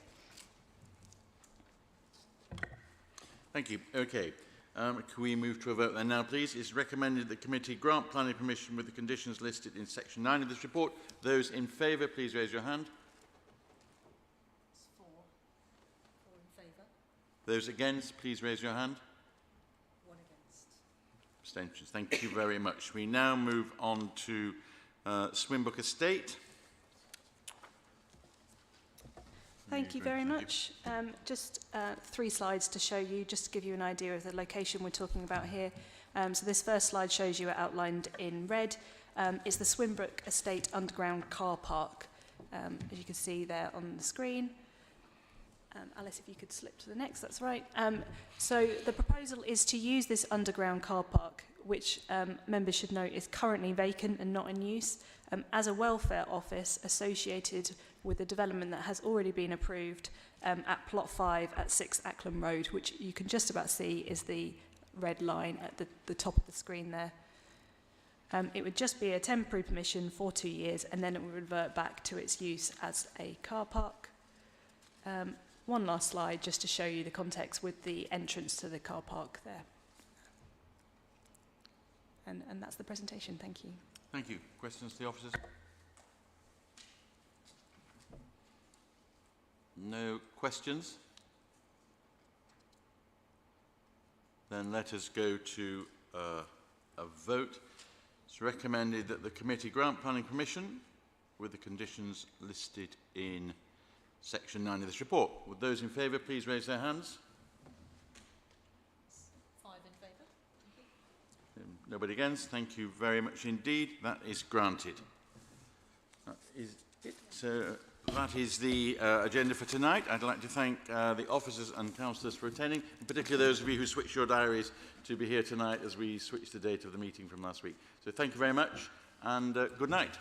Thank you. Okay. Can we move to a vote then now, please? It's recommended that the committee grant planning permission with the conditions listed in section 9 of this report. Those in favour, please raise your hand. 4 in favour. Those against, please raise your hand. 1 against. Abstentions. Thank you very much. We now move on to Swinbrook Estate. Thank you very much. Just 3 slides to show you, just to give you an idea of the location we're talking about here. So this first slide shows you it outlined in red. It's the Swinbrook Estate underground car park, as you can see there on the screen. Alice, if you could slip to the next, that's right. So the proposal is to use this underground car park, which members should note is currently vacant and not in use, as a welfare office associated with a development that has already been approved at Plot 5 at 6 Acklam Road, which you can just about see is the red line at the top of the screen there. It would just be a temporary permission for 2 years, and then it would revert back to its use as a car park. One last slide just to show you the context with the entrance to the car park there. And that's the presentation. Thank you. Thank you. Questions to the officers? No questions? Then let us go to a vote. It's recommended that the committee grant planning permission with the conditions listed in Section 9 of this report. Would those in favour please raise their hands? 5 in favour. Nobody against. Thank you very much indeed. That is granted. That is it. So that is the agenda for tonight. I'd like to thank the officers and councillors for attending, and particularly those of you who switched your diaries to be here tonight as we switched the date of the meeting from last week. So thank you very much, and good night.